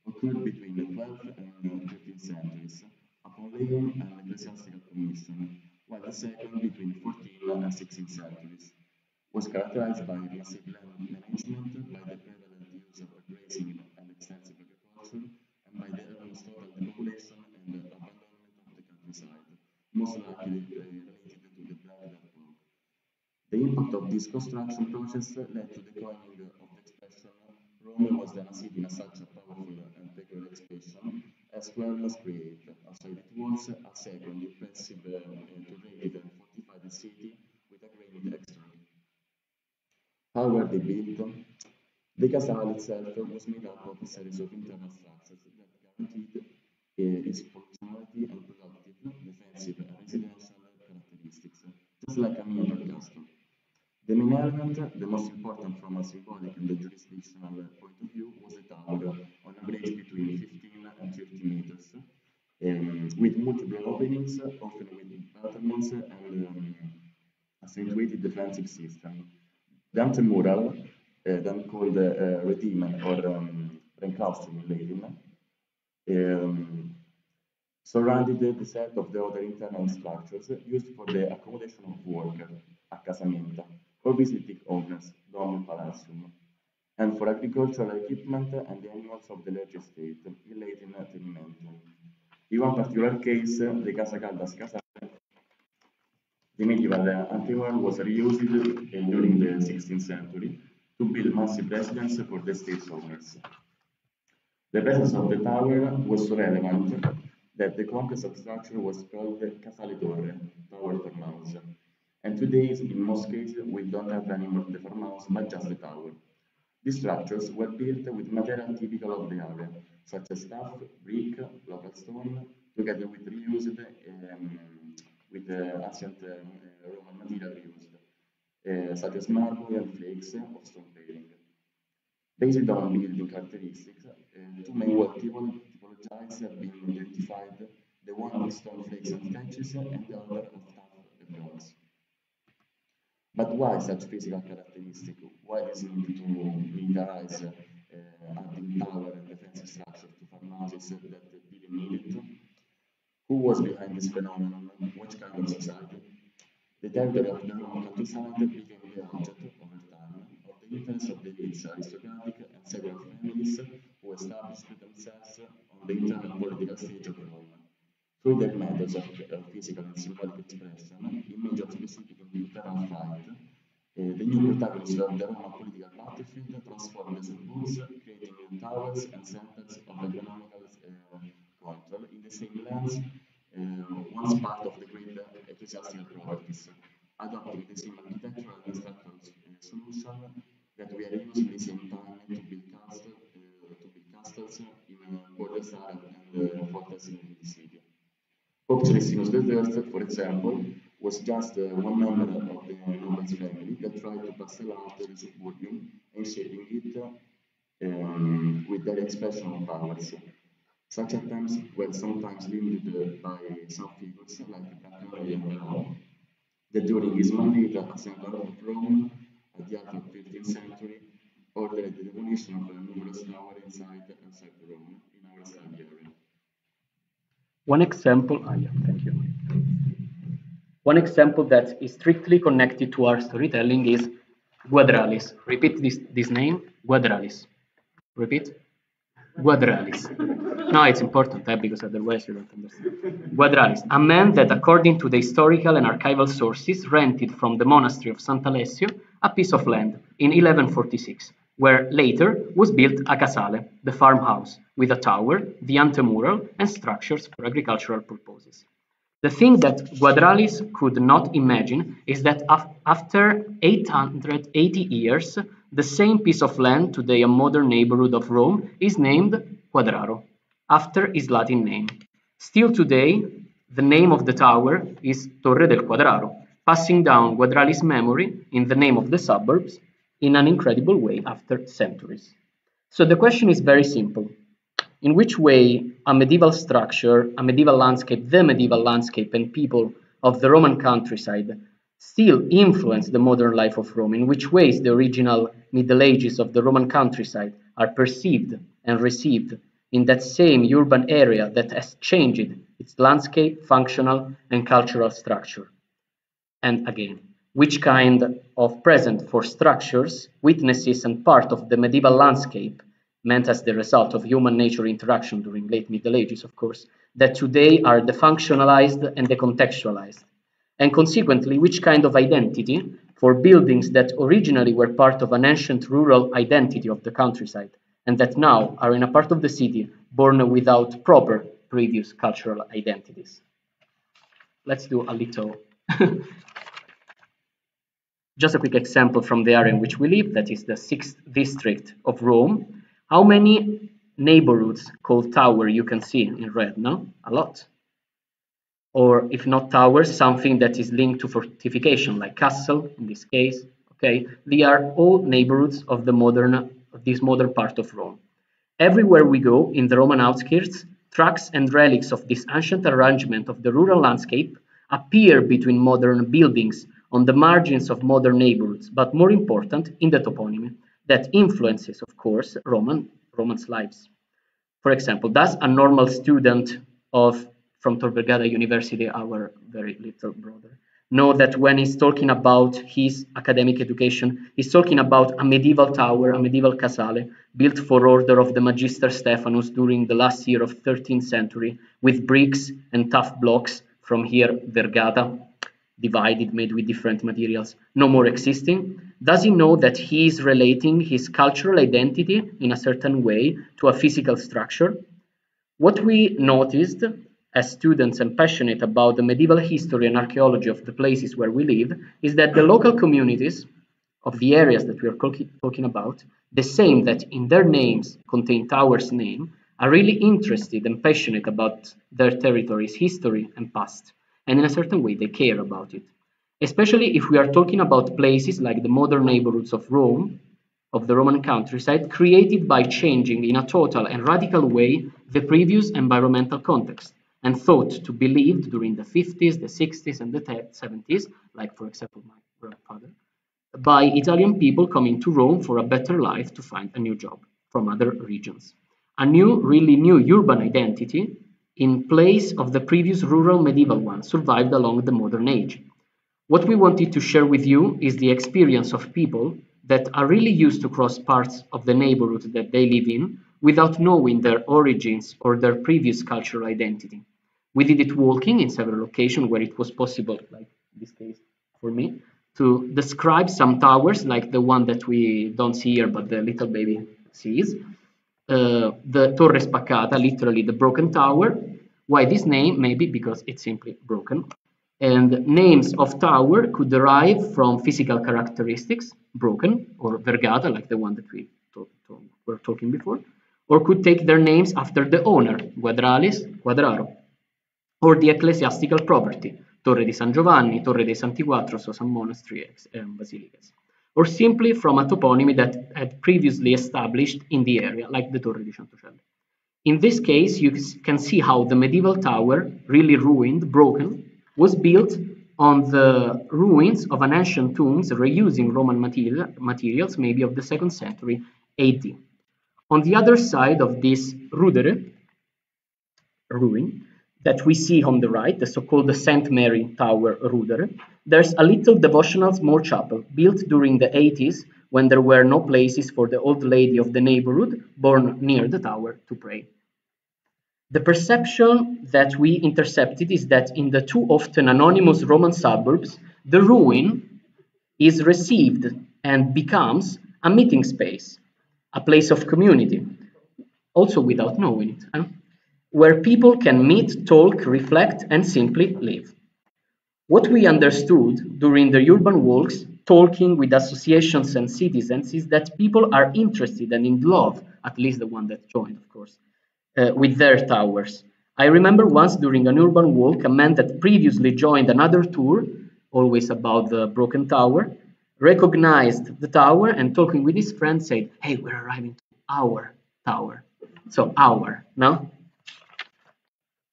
occurred between the 12th and 13th centuries, upon laying an ecclesiastical commission, while the second, between 14th and 16th centuries, was characterized by massive land management, by the prevalent use of grazing and extensive agriculture, and by the almost total depopulation and abandonment of the countryside, most likely related to the Black Death Plague. The impact of this construction process led to the coining of the expression Rome was then a city in such a powerful and peculiar expression as well as create, outside it was a second impressive integrated and fortified city with a great extra. How were they built? The castle itself was made up of a series of internal structures that guaranteed its functionality and productive, defensive, and residential characteristics, just like a miniature castle. The main element, the most important from a symbolic and the jurisdictional point of view, was the tower, on average between 15 and 30 meters, with multiple openings, often with battlements and accentuated defensive system. The antemural, then called retimen or Renclaustrum in Latin, surrounded the set of the other internal structures used for the accommodation of workers, accasamenta, or visiting owners, domum palatium, and for agricultural equipment and the animals of the large estate, in Latin tenimentum. In one particular case, the Casa Caldas Casale, the medieval antemural was reused during the 16th century to build massive residences for the state's owners. The presence of the tower was so relevant that the complex of structure was called Casale Torre, Tower Farmhouse. And today, in most cases, we don't have anymore the farmhouse, but just the tower. These structures were built with material typical of the area, such as stuff, brick, local stone, together with reused with ancient Roman material reused, such as marble and flakes of stone paling. Based on building characteristics, 2 main wall typologies have been identified, the one of stone flakes and sketches, and the other of tuff and bronze. But why such physical characteristics? Why this need to militarize adding tower and defensive structure to farmhouses that didn't need it? Who was behind this phenomenon? Which kind of society? The territory of the Roman countryside became the object, over time, of the interest of the elite aristocratic and several families who established themselves on the internal political stage of Rome. Through their methods of physical and symbolic expression, image of specific and internal fight, the new protagonists of the Roman political battlefield transformed the suburbs, creating new towers and centers of economical control in the same lands, once part of the great ecclesiastical properties, adopting the same architectural and structural solution that we are using at the same time to build castles in borders and fortresses in the city. Pope Celestinus III, for example, was just one member of the Rubens family that tried to parcel out the suburban and shaping it with their expression of powers. Such attempts were sometimes limited by some figures like Cardinal Gambaro, that during his mandate as Senator of Rome at the end of the 13th century ordered the demolition of numerous towers inside and outside Rome in our study area. One example, thank you. One example that is strictly connected to our storytelling is Guadralis. Repeat this name, Guadralis. Repeat. Guadralis. No, it's important because otherwise you don't understand. Guadralis, a man that, according to the historical and archival sources, rented from the monastery of Sant'Alessio a piece of land in 1146, where later was built a casale, the farmhouse, with a tower, the antemural, and structures for agricultural purposes. The thing that Guadralis could not imagine is that after 880 years, the same piece of land, today a modern neighborhood of Rome, is named Quadraro, after his Latin name. Still today, the name of the tower is Torre del Quadraro, passing down Guadralis' memory in the name of the suburbs in an incredible way after centuries. So the question is very simple. In which way a medieval structure, a medieval landscape, the medieval landscape and people of the Roman countryside still influence the modern life of Rome? In which ways the original Middle Ages of the Roman countryside are perceived and received in that same urban area that has changed its landscape, functional and cultural structure? And again, which kind of present for structures, witnesses and part of the medieval landscape meant as the result of human nature interaction during late Middle Ages, of course, that today are defunctionalized and decontextualized, and consequently, which kind of identity for buildings that originally were part of an ancient rural identity of the countryside, and that now are in a part of the city born without proper previous cultural identities. Let's do a little, just a quick example from the area in which we live, that is the 6th district of Rome. How many neighborhoods called tower you can see in red, no? A lot. Or if not towers, something that is linked to fortification, like castle in this case, okay? They are all neighborhoods of this modern part of Rome. Everywhere we go in the Roman outskirts, tracks and relics of this ancient arrangement of the rural landscape appear between modern buildings on the margins of modern neighborhoods, but more important, in the toponymy that influences, of course, Romans' lives. For example, does a normal student from Tor Vergata University, our very little brother, know that when he's talking about his academic education, he's talking about a medieval tower, a medieval casale, built for order of the Magister Stephanus during the last year of 13th century, with bricks and tough blocks from here, Vergata, divided, made with different materials, no more existing? Does he know that he is relating his cultural identity in a certain way to a physical structure? What we noticed as students and passionate about the medieval history and archaeology of the places where we live is that the local communities of the areas that we are talking about, the same that in their names contain towers' name, are really interested and passionate about their territory's history and past. And in a certain way, they care about it. Especially if we are talking about places like the modern neighborhoods of Rome, of the Roman countryside, created by changing in a total and radical way the previous environmental context, and thought to be lived during the 50s, the 60s, and the 70s, like for example my grandfather, by Italian people coming to Rome for a better life to find a new job from other regions. A new, really new urban identity in place of the previous rural medieval one survived along the modern age. What we wanted to share with you is the experience of people that are really used to cross parts of the neighborhood that they live in without knowing their origins or their previous cultural identity. We did it walking in several locations where it was possible, like in this case for me, to describe some towers like the one that we don't see here but the little baby sees. The Torre Spaccata, literally the broken tower. Why this name? Maybe because it's simply broken. And names of tower could derive from physical characteristics, broken, or Vergata, like the one that we were talking before, or could take their names after the owner, Guadralis, Quadraro, or the ecclesiastical property, Torre di San Giovanni, Torre dei Santi Quattro, so some monasteries and basilicas, or simply from a toponymy that had previously established in the area, like the Torre di Centocelle. In this case, you can see how the medieval tower, really ruined, broken, was built on the ruins of an ancient tombs reusing Roman materials, maybe of the 2nd century AD. On the other side of this rudere, ruin, that we see on the right, the so-called St. Mary Tower rudere, there's a little devotional small chapel built during the 80s when there were no places for the old lady of the neighborhood born near the tower to pray. The perception that we intercepted is that in the too often anonymous Roman suburbs, the ruin is received and becomes a meeting space, a place of community, also without knowing it, where people can meet, talk, reflect, and simply live. What we understood during the urban walks, talking with associations and citizens, is that people are interested and in love, at least the one that joined, of course, with their towers. I remember once during an urban walk, a man that previously joined another tour, always about the broken tower, recognized the tower and talking with his friend said, "Hey, we're arriving to our tower." So our, no?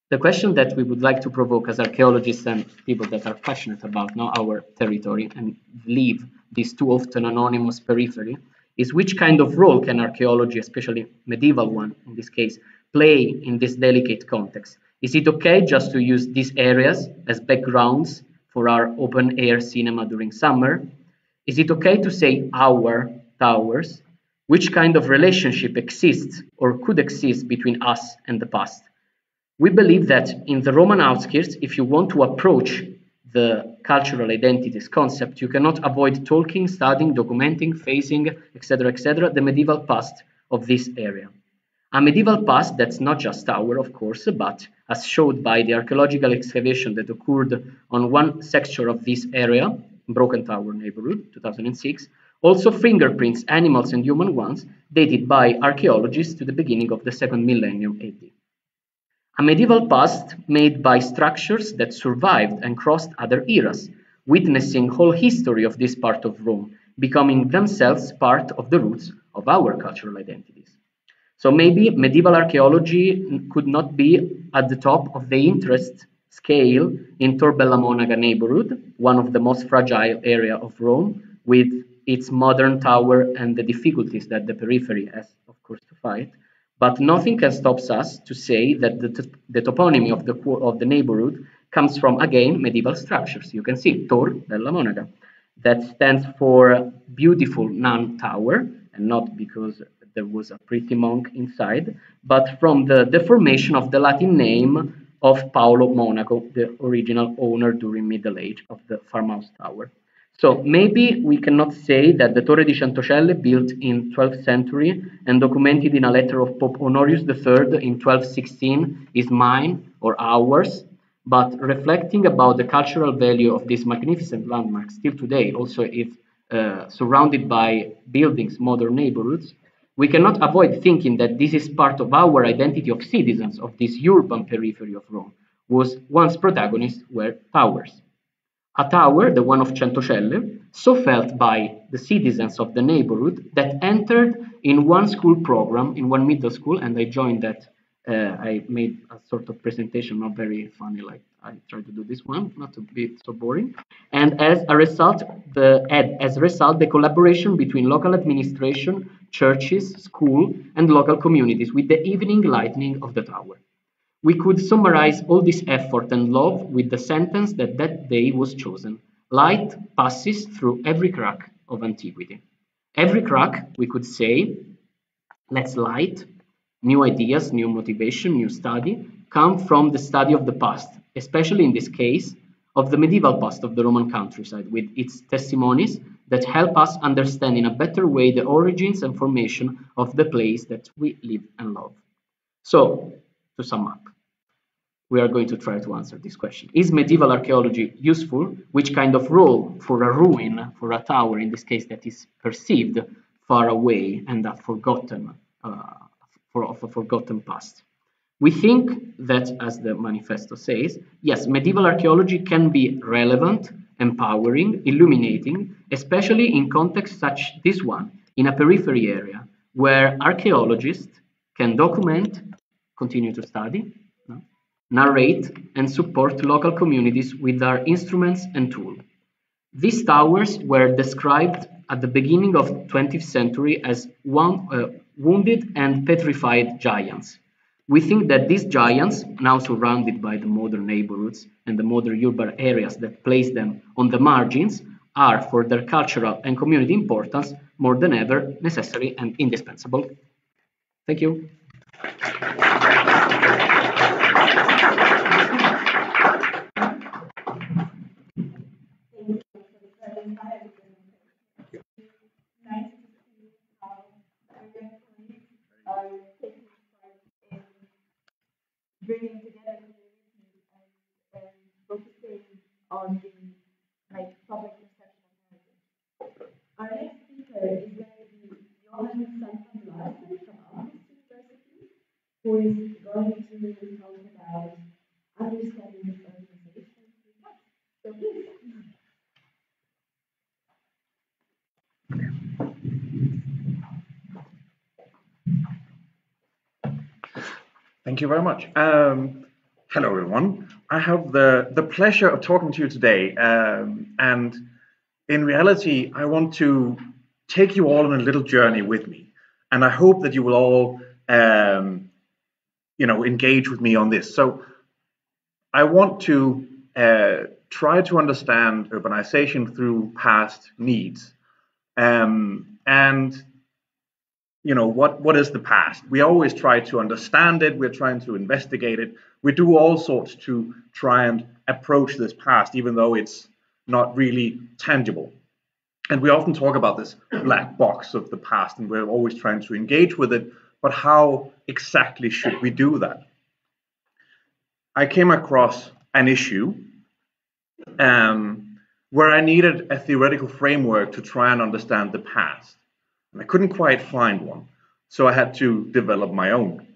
The question that we would like to provoke as archaeologists and people that are passionate about now our territory and leave this too often anonymous periphery is which kind of role can archaeology, especially medieval one in this case, play in this delicate context? Is it okay just to use these areas as backgrounds for our open air cinema during summer? Is it okay to say our towers? Which kind of relationship exists or could exist between us and the past? We believe that in the Roman outskirts, if you want to approach the cultural identities concept, you cannot avoid talking, studying, documenting, facing, etc., the medieval past of this area. A medieval past that's not just tower, of course, but as showed by the archaeological excavation that occurred on one sector of this area, Broken Tower neighborhood, 2006, also fingerprints, animals and human ones, dated by archaeologists to the beginning of the 2nd millennium AD. A medieval past made by structures that survived and crossed other eras, witnessing whole history of this part of Rome, becoming themselves part of the roots of our cultural identities. So maybe medieval archaeology could not be at the top of the interest scale in Tor Bella Monaca neighborhood, one of the most fragile area of Rome, with its modern tower and the difficulties that the periphery has, of course, to fight. But nothing can stop us to say that the toponymy of the neighborhood comes from, again, medieval structures. You can see Tor Bella Monaca. That stands for beautiful nun tower, and not because there was a pretty monk inside, but from the deformation of the Latin name of Paolo Monaco, the original owner during Middle Age of the farmhouse tower. So maybe we cannot say that the Torre di Centocelle, built in 12th century and documented in a letter of Pope Honorius III in 1216, is mine or ours, but reflecting about the cultural value of this magnificent landmark still today, also if surrounded by buildings, modern neighborhoods, we cannot avoid thinking that this is part of our identity of citizens of this urban periphery of Rome, whose once protagonists were towers. A tower, the one of Centocelle, so felt by the citizens of the neighborhood that entered in one school program, in one middle school, and I joined that. I made a sort of presentation, not very funny, like I tried to do this one, not to be so boring. And as a result, the collaboration between local administration, churches, school, and local communities with the evening lightning of the tower. We could summarize all this effort and love with the sentence that that day was chosen. Light passes through every crack of antiquity. Every crack, we could say, let's light, new ideas, new motivation, new study, come from the study of the past, especially in this case, of the medieval past of the Roman countryside, with its testimonies that help us understand in a better way the origins and formation of the place that we live and love. So, to sum up, we are going to try to answer this question. Is medieval archaeology useful? Which kind of role for a ruin, for a tower, in this case, that is perceived far away and a forgotten, for a forgotten past? We think that, as the manifesto says, yes, medieval archaeology can be relevant, empowering, illuminating, especially in contexts such this one, in a periphery area, where archaeologists can document, continue to study, no, narrate, and support local communities with their instruments and tools. These towers were described at the beginning of 20th century as wounded and petrified giants. We think that these giants, now surrounded by the modern neighborhoods and the modern urban areas that place them on the margins, are, for their cultural and community importance, more than ever necessary and indispensable. Thank you. Nice to see how our young colleagues are taking part in bringing together communities and focusing on the public perception of heritage. Our next speaker is going to be Johan Sanford Larsen from Aarhus University, who is going to talk about understanding organization through text. So please. Thank you very much. Hello, everyone. I have the pleasure of talking to you today. And in reality, I want to take you all on a little journey with me. And I hope that you will all, engage with me on this. So I want to try to understand urbanization through past needs. What is the past? We always try to understand it. We're trying to investigate it. We do all sorts to try and approach this past, even though it's not really tangible. And we often talk about this black box of the past, and we're always trying to engage with it. But how exactly should we do that? I came across an issue where I needed a theoretical framework to try and understand the past. And I couldn't quite find one, so I had to develop my own.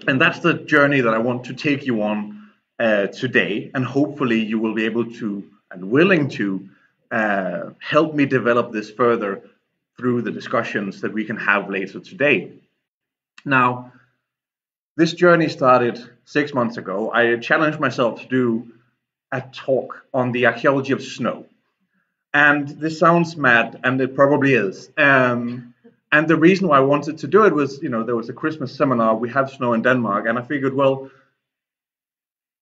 And that's the journey that I want to take you on today, and hopefully you will be able to and willing to help me develop this further through the discussions that we can have later today. Now, this journey started 6 months ago. I challenged myself to do a talk on the archaeology of snow. And this sounds mad, and it probably is. And the reason why I wanted to do it was, there was a Christmas seminar. We have snow in Denmark, and I figured, well,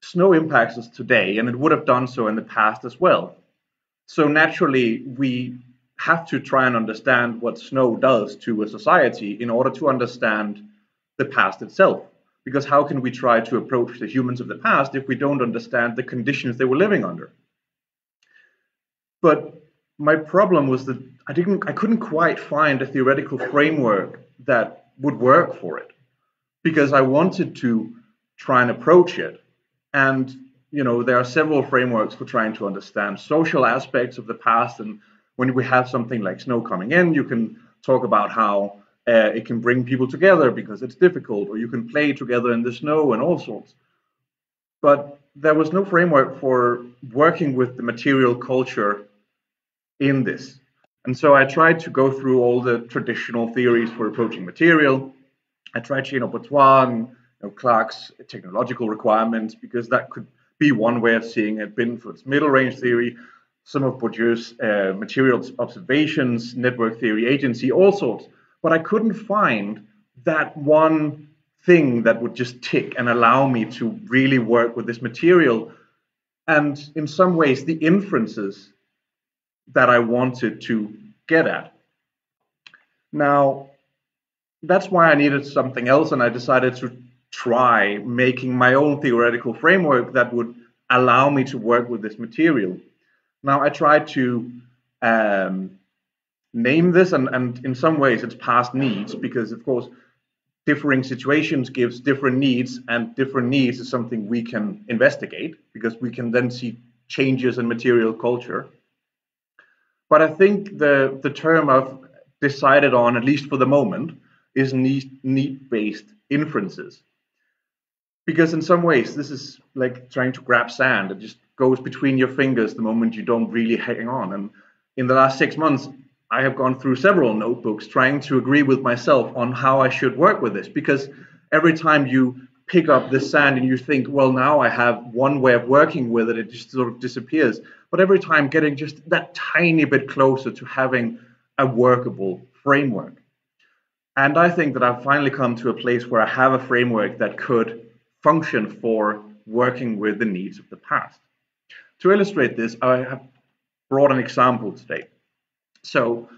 snow impacts us today, and it would have done so in the past as well. So naturally, we have to try and understand what snow does to a society in order to understand the past itself. Because how can we try to approach the humans of the past if we don't understand the conditions they were living under? But my problem was that I couldn't quite find a theoretical framework that would work for it, because I wanted to try and approach it. And there are several frameworks for trying to understand social aspects of the past. And when we have something like snow coming in, you can talk about how it can bring people together because it's difficult, or you can play together in the snow and all sorts. But there was no framework for working with the material culture in this. And so I tried to go through all the traditional theories for approaching material. I tried Cheynaux-Bourgeois and Clarke's technological requirements, because that could be one way of seeing it. Binnenford's middle range theory, some of Bourdieu's materials observations, network theory agency, all sorts. But I couldn't find that one thing that would just tick and allow me to really work with this material. And in some ways, the inferences that I wanted to get at. Now, that's why I needed something else, and I decided to try making my own theoretical framework that would allow me to work with this material. Now, I tried to name this, and in some ways it's past needs, because of course differing situations gives different needs, and different needs is something we can investigate, because we can then see changes in material culture. But I think the term I've decided on, at least for the moment, is need-based inferences. Because in some ways, this is like trying to grab sand. It just goes between your fingers the moment you don't really hang on. And in the last 6 months, I have gone through several notebooks trying to agree with myself on how I should work with this. Because every time you pick up the sand and you think, well, now I have one way of working with it, it just sort of disappears. But every time getting just that tiny bit closer to having a workable framework. And I think that I've finally come to a place where I have a framework that could function for working with the needs of the past. To illustrate this, I have brought an example today. So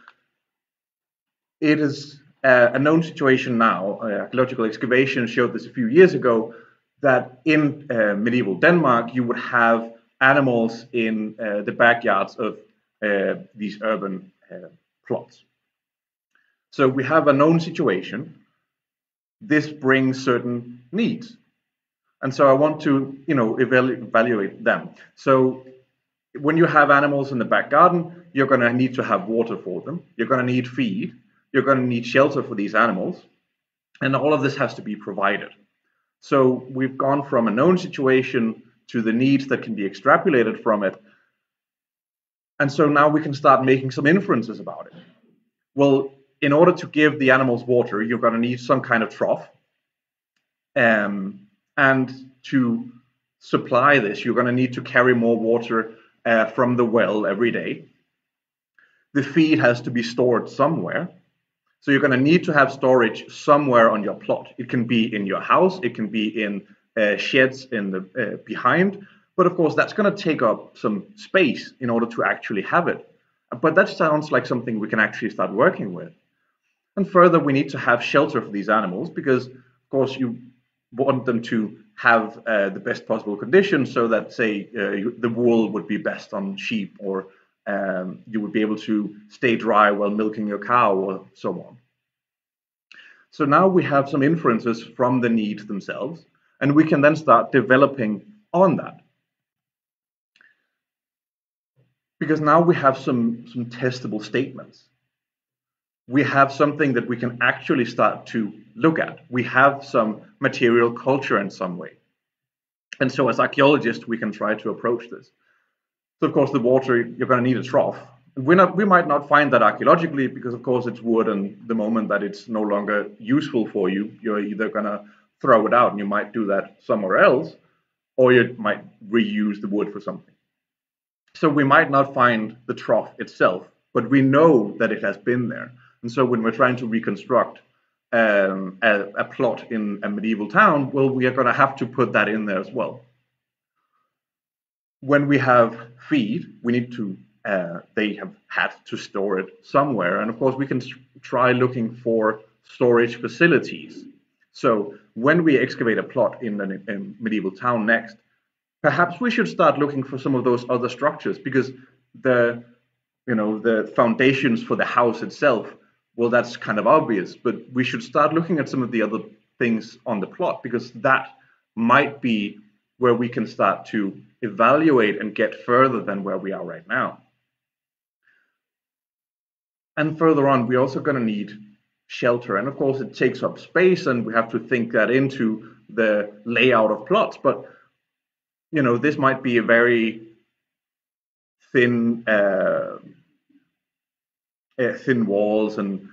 it is a known situation now. Archaeological excavation showed this a few years ago, that in medieval Denmark, you would have animals in the backyards of these urban plots. So we have a known situation. This brings certain needs. And so I want to, evaluate them. So when you have animals in the back garden, you're going to need to have water for them. You're going to need feed. You're going to need shelter for these animals. And all of this has to be provided. So we've gone from a known situation to the needs that can be extrapolated from it. And so now we can start making some inferences about it. Well, in order to give the animals water, you're going to need some kind of trough. And to supply this, you're going to need to carry more water from the well every day. The feed has to be stored somewhere. So you're going to need to have storage somewhere on your plot. It can be in your house. It can be in sheds in the behind. But of course, that's going to take up some space in order to actually have it. But that sounds like something we can actually start working with. And further, we need to have shelter for these animals because, of course, you want them to have the best possible conditions so that, say, the wool would be best on sheep, or you would be able to stay dry while milking your cow, or so on. So now we have some inferences from the needs themselves, and we can then start developing on that. Because now we have some testable statements. We have something that we can actually start to look at. We have some material culture in some way. And so as archaeologists, we can try to approach this. So of course, the water, you're going to need a trough. We might not find that archaeologically because of course it's wood, and the moment that it's no longer useful for you, you're either going to throw it out, and you might do that somewhere else, or you might reuse the wood for something. So we might not find the trough itself, but we know that it has been there. And so when we're trying to reconstruct a plot in a medieval town, well, we are going to have to put that in there as well. When we have feed, we need to, they have had to store it somewhere. And of course, we can try looking for storage facilities. So when we excavate a plot in a medieval town next, perhaps we should start looking for some of those other structures, because the foundations for the house itself, well, that's kind of obvious, but we should start looking at some of the other things on the plot, because that might be where we can start to evaluate and get further than where we are right now. And further on, we're also going to need shelter. And of course, it takes up space, and we have to think that into the layout of plots. But, this might be a very thin walls, and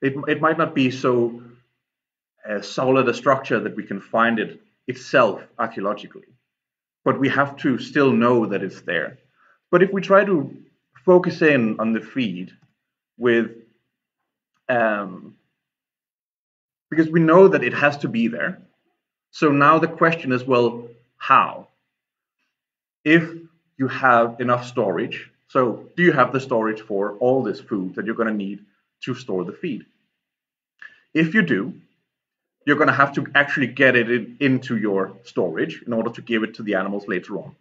it might not be so solid a structure that we can find it itself archaeologically, but we have to still know that it's there. But if we try to focus in on the feed with, because we know that it has to be there, so now the question is, well, how? If you have enough storage, so do you have the storage for all this food that you're going to need to store the feed? If you do, you're going to have to actually get it into your storage in order to give it to the animals later on.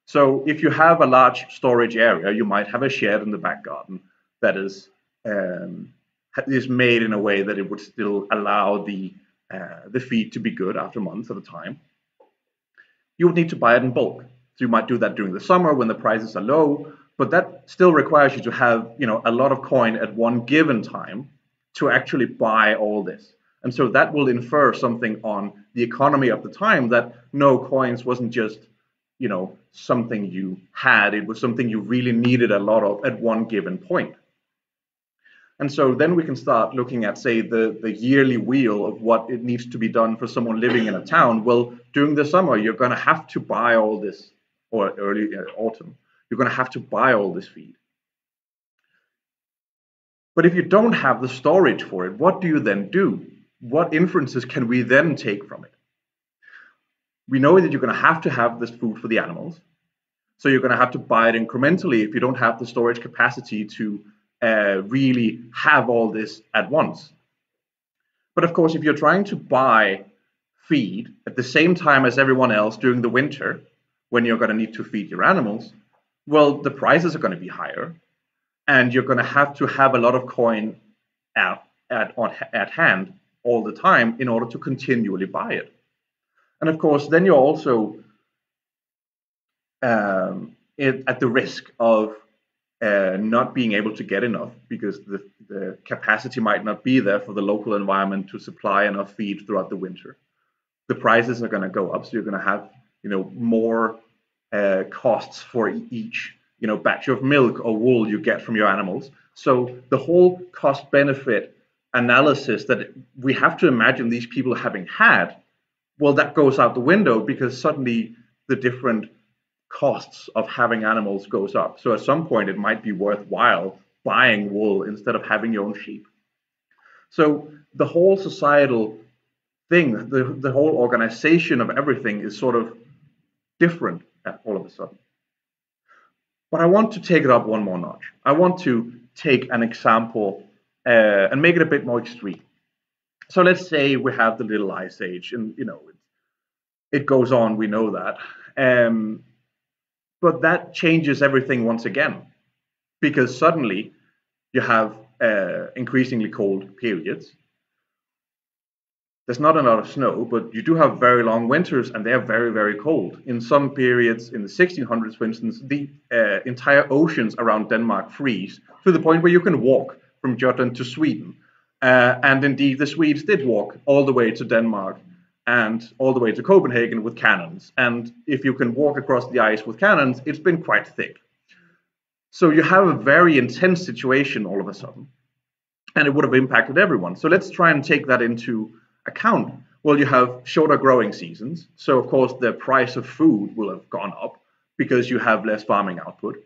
So if you have a large storage area, you might have a shed in the back garden that is made in a way that it would still allow the feed to be good after months at a time. You would need to buy it in bulk. So you might do that during the summer when the prices are low, but that still requires you to have a lot of coin at one given time to actually buy all this. And so that will infer something on the economy of the time, that no, coins wasn't just, you know, something you had, it was something you really needed a lot of at one given point. And so then we can start looking at, say, the yearly wheel of what it needs to be done for someone living in a town. Well, during the summer, you're going to have to buy all this, or early autumn, you're going to have to buy all this feed. But if you don't have the storage for it, what do you then do? What inferences can we then take from it? We know that you're going to have this food for the animals. So you're going to have to buy it incrementally if you don't have the storage capacity to really have all this at once. But of course, if you're trying to buy feed at the same time as everyone else during the winter, when you're going to need to feed your animals, well, the prices are going to be higher, and you're going to have a lot of coin at hand all the time in order to continually buy it. And of course, then you're also at the risk of not being able to get enough, because the capacity might not be there for the local environment to supply enough feed throughout the winter. The prices are going to go up, so you're going to have, you know, more costs for each, you know, batch of milk or wool you get from your animals. So the whole cost-benefit analysis that we have to imagine these people having had, well, that goes out the window, because suddenly the different costs of having animals goes up. So at some point it might be worthwhile buying wool instead of having your own sheep. So the whole societal thing, the whole organization of everything is sort of different all of a sudden. But I want to take it up one more notch. I want to take an example and make it a bit more extreme. So let's say we have the Little Ice Age, and you know, it goes on, we know that. But that changes everything once again, because suddenly you have increasingly cold periods. There's not a lot of snow, but you do have very long winters, and they're very, very cold. In some periods, in the 1600s, for instance, the entire oceans around Denmark freeze to the point where you can walk from Jutland to Sweden. And indeed, the Swedes did walk all the way to Denmark and all the way to Copenhagen with cannons. And if you can walk across the ice with cannons, it's been quite thick. So you have a very intense situation all of a sudden, and it would have impacted everyone. So let's try and take that into account. Well, you have shorter growing seasons. So of course, the price of food will have gone up because you have less farming output.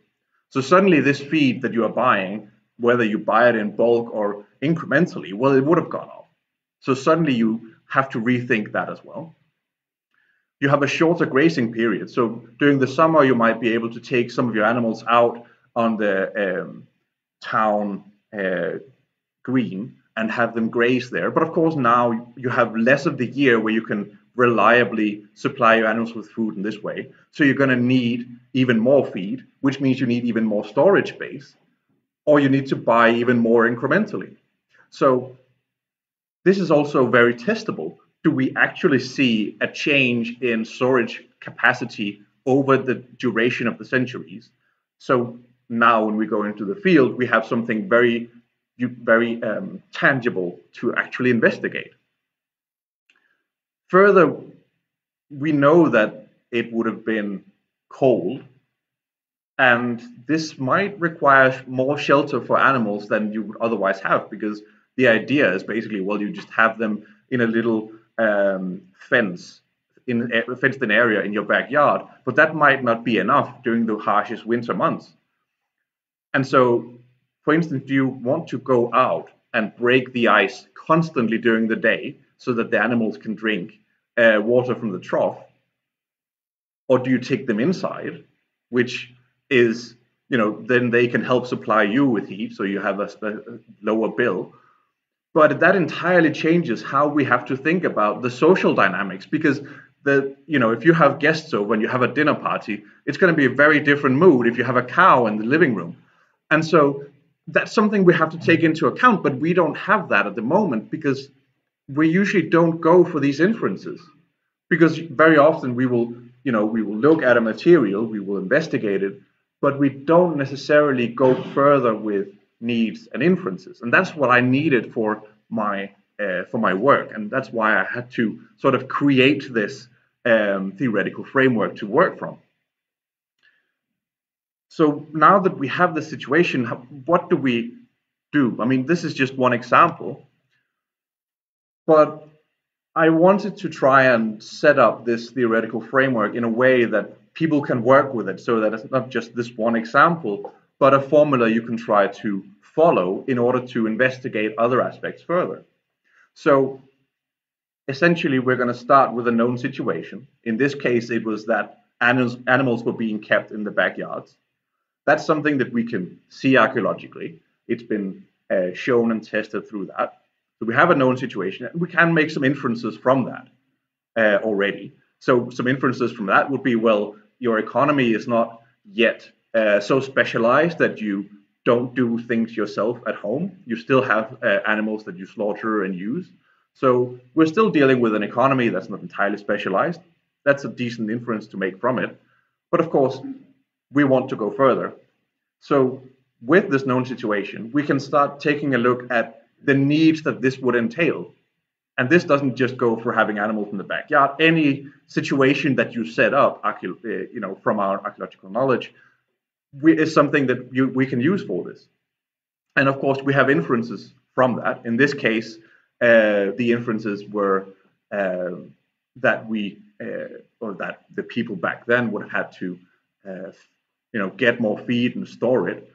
So suddenly this feed that you are buying, whether you buy it in bulk or incrementally, well, it would have gone up. So suddenly you have to rethink that as well. You have a shorter grazing period. So during the summer, you might be able to take some of your animals out on the town green and have them graze there. But of course, now you have less of the year where you can reliably supply your animals with food in this way. So you're going to need even more feed, which means you need even more storage space, or you need to buy even more incrementally. So this is also very testable. Do we actually see a change in storage capacity over the duration of the centuries? So now when we go into the field, we have something very tangible to actually investigate. Further, we know that it would have been cold, and this might require more shelter for animals than you would otherwise have, because the idea is basically, well, you just have them in a little fenced in area in your backyard, but that might not be enough during the harshest winter months. And so, for instance, do you want to go out and break the ice constantly during the day so that the animals can drink water from the trough? Or do you take them inside, which is, you know, then they can help supply you with heat, so you have a lower bill. But that entirely changes how we have to think about the social dynamics, because if you have guests over and you have a dinner party, it's going to be a very different mood if you have a cow in the living room. And so that's something we have to take into account, but we don't have that at the moment, because we usually don't go for these inferences, because very often we will look at a material, we will investigate it, but we don't necessarily go further with needs and inferences. And that's what I needed for my for my work, and that's why I had to sort of create this theoretical framework to work from. So now that we have the situation, what do we do? I mean, this is just one example, but I wanted to try and set up this theoretical framework in a way that people can work with it, so that it's not just this one example, but a formula you can try to follow in order to investigate other aspects further. So essentially, we're going to start with a known situation. In this case, it was that animals were being kept in the backyards. That's something that we can see archaeologically. It's been shown and tested through that. So we have a known situation, and we can make some inferences from that already. So some inferences from that would be, well, your economy is not yet so specialized that you don't do things yourself at home. You still have animals that you slaughter and use. So we're still dealing with an economy that's not entirely specialized. That's a decent inference to make from it. But of course, we want to go further. So with this known situation, we can start taking a look at the needs that this would entail. And this doesn't just go for having animals in the backyard. Any situation that you set up, from our archaeological knowledge, is something that we can use for this. And of course, we have inferences from that. In this case, the inferences were that that the people back then would have had to get more feed and store it.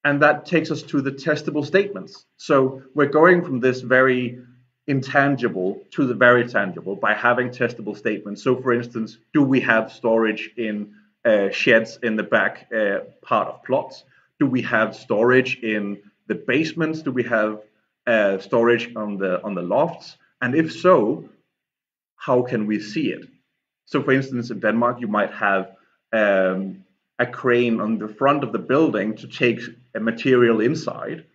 And that takes us to the testable statements. So we're going from this very intangible to the very tangible by having testable statements. So for instance, do we have storage in sheds in the back part of plots? Do we have storage in the basements? Do we have storage on the lofts? And if so, how can we see it? So for instance, in Denmark, you might have a crane on the front of the building to take a material inside,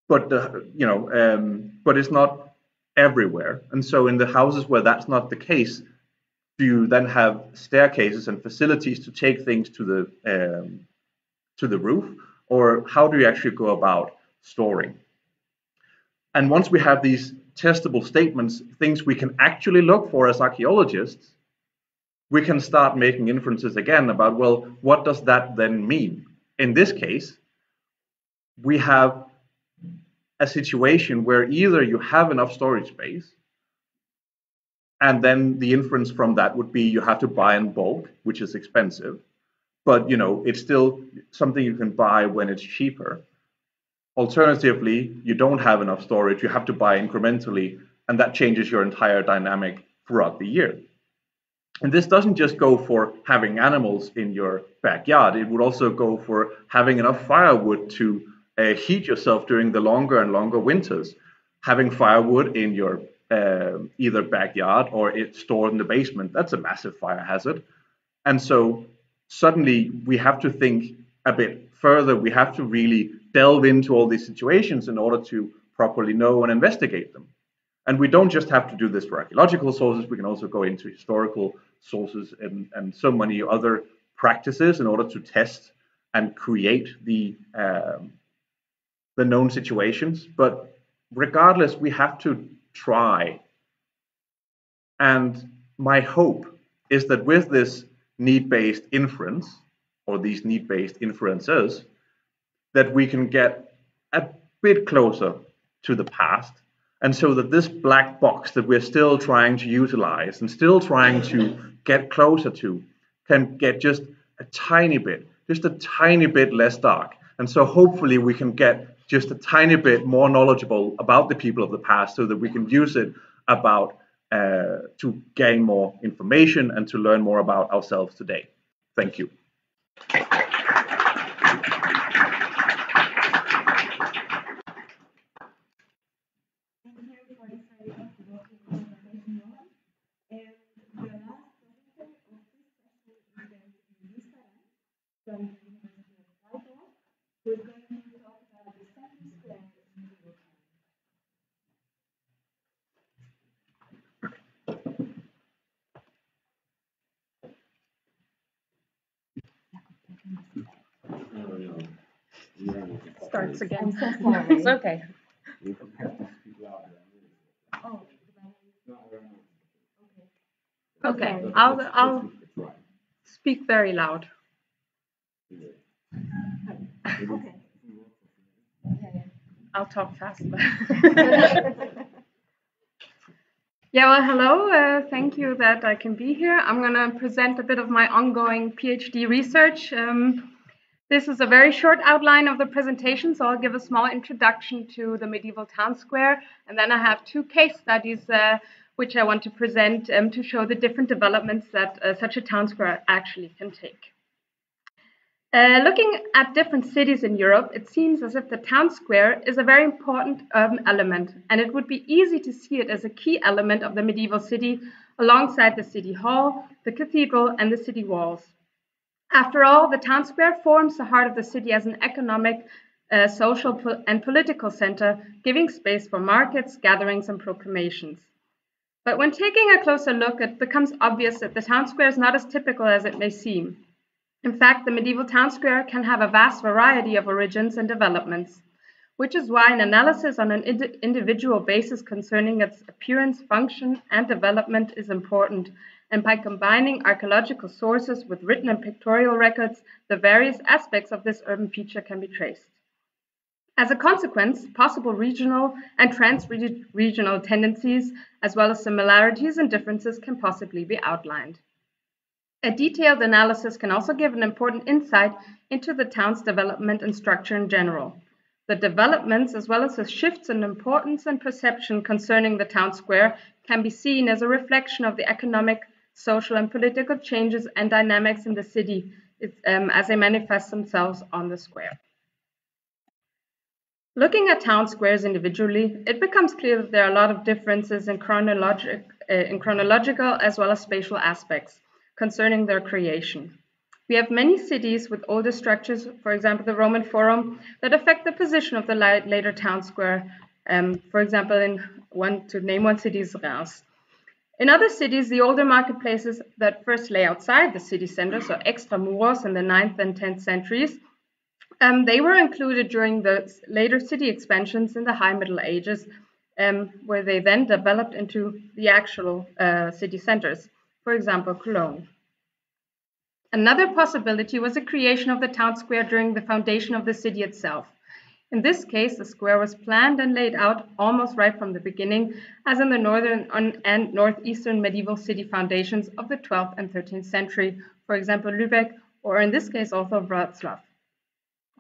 but but it's not everywhere. And so in the houses where that's not the case, do you then have staircases and facilities to take things to the roof, or how do you actually go about storing? And once we have these testable statements, things we can actually look for as archaeologists, we can start making inferences again about, well, what does that then mean? In this case, we have a situation where either you have enough storage space, and then the inference from that would be you have to buy in bulk, which is expensive, but it's still something you can buy when it's cheaper. Alternatively, you don't have enough storage, you have to buy incrementally, and that changes your entire dynamic throughout the year. And this doesn't just go for having animals in your backyard, it would also go for having enough firewood to heat yourself during the longer and longer winters. Having firewood in your either backyard or it's stored in the basement, that's a massive fire hazard. And so suddenly we have to think a bit further, we have to really delve into all these situations in order to properly know and investigate them. And we don't just have to do this for archaeological sources, we can also go into historical sources and so many other practices in order to test and create the known situations. But regardless, we have to try. And my hope is that with this need-based inference, or these need-based inferences, that we can get a bit closer to the past. And so that this black box that we're still trying to utilize and still trying to get closer to can get just a tiny bit less dark. And so hopefully we can get just a tiny bit more knowledgeable about the people of the past so that we can use it to gain more information and to learn more about ourselves today. Thank you. From the University of Freiburg, who is going to talk about the center square in medieval Starts again. I'm so sorry. It's okay. Okay, I'll speak very loud. Okay. I'll talk faster. Yeah, well, hello. Thank you that I can be here. I'm going to present a bit of my ongoing PhD research. This is a very short outline of the presentation, so I'll give a small introduction to the medieval town square, and then I have 2 case studies which I want to present to show the different developments that such a town square actually can take. Looking at different cities in Europe, it seems as if the town square is a very important urban element, and it would be easy to see it as a key element of the medieval city alongside the city hall, the cathedral, and the city walls. After all, the town square forms the heart of the city as an economic, social, and political center, giving space for markets, gatherings, and proclamations. But when taking a closer look, it becomes obvious that the town square is not as typical as it may seem. In fact, the medieval town square can have a vast variety of origins and developments, which is why an analysis on an individual basis concerning its appearance, function, and development is important, and by combining archaeological sources with written and pictorial records, the various aspects of this urban feature can be traced. As a consequence, possible regional and trans-regional tendencies, as well as similarities and differences, can possibly be outlined. A detailed analysis can also give an important insight into the town's development and structure in general. The developments, as well as the shifts in importance and perception concerning the town square, can be seen as a reflection of the economic, social, and political changes and dynamics in the city as they manifest themselves on the square. Looking at town squares individually, it becomes clear that there are a lot of differences in chronological as well as spatial aspects concerning their creation. We have many cities with older structures, for example, the Roman Forum, that affect the position of the later town square. For example, to name one city is Reims. In other cities, the older marketplaces that first lay outside the city center, so extramuros in the 9th and 10th centuries, they were included during the later city expansions in the High Middle Ages, where they then developed into the actual city centers, for example, Cologne. Another possibility was the creation of the town square during the foundation of the city itself. In this case, the square was planned and laid out almost right from the beginning, as in the northern and northeastern medieval city foundations of the 12th and 13th century, for example, Lübeck, or in this case also Wrocław.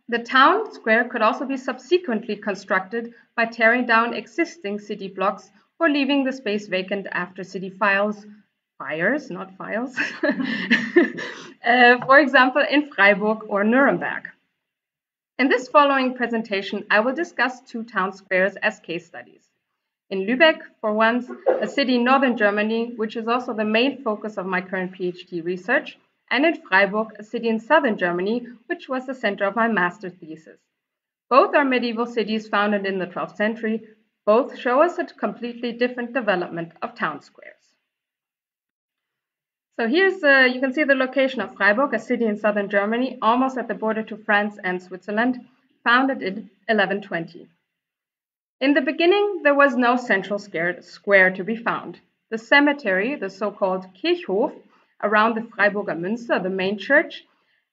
The town square could also be subsequently constructed by tearing down existing city blocks or leaving the space vacant after city fires, not files, for example, in Freiburg or Nuremberg. In this following presentation, I will discuss 2 town squares as case studies. In Lübeck, for once, a city in northern Germany, which is also the main focus of my current PhD research, and in Freiburg, a city in southern Germany, which was the center of my master's thesis. Both are medieval cities founded in the 12th century. Both show us a completely different development of town squares. So here's, you can see the location of Freiburg, a city in southern Germany, almost at the border to France and Switzerland, founded in 1120. In the beginning, there was no central square to be found. The cemetery, the so-called Kirchhof, around the Freiburger Münster, the main church,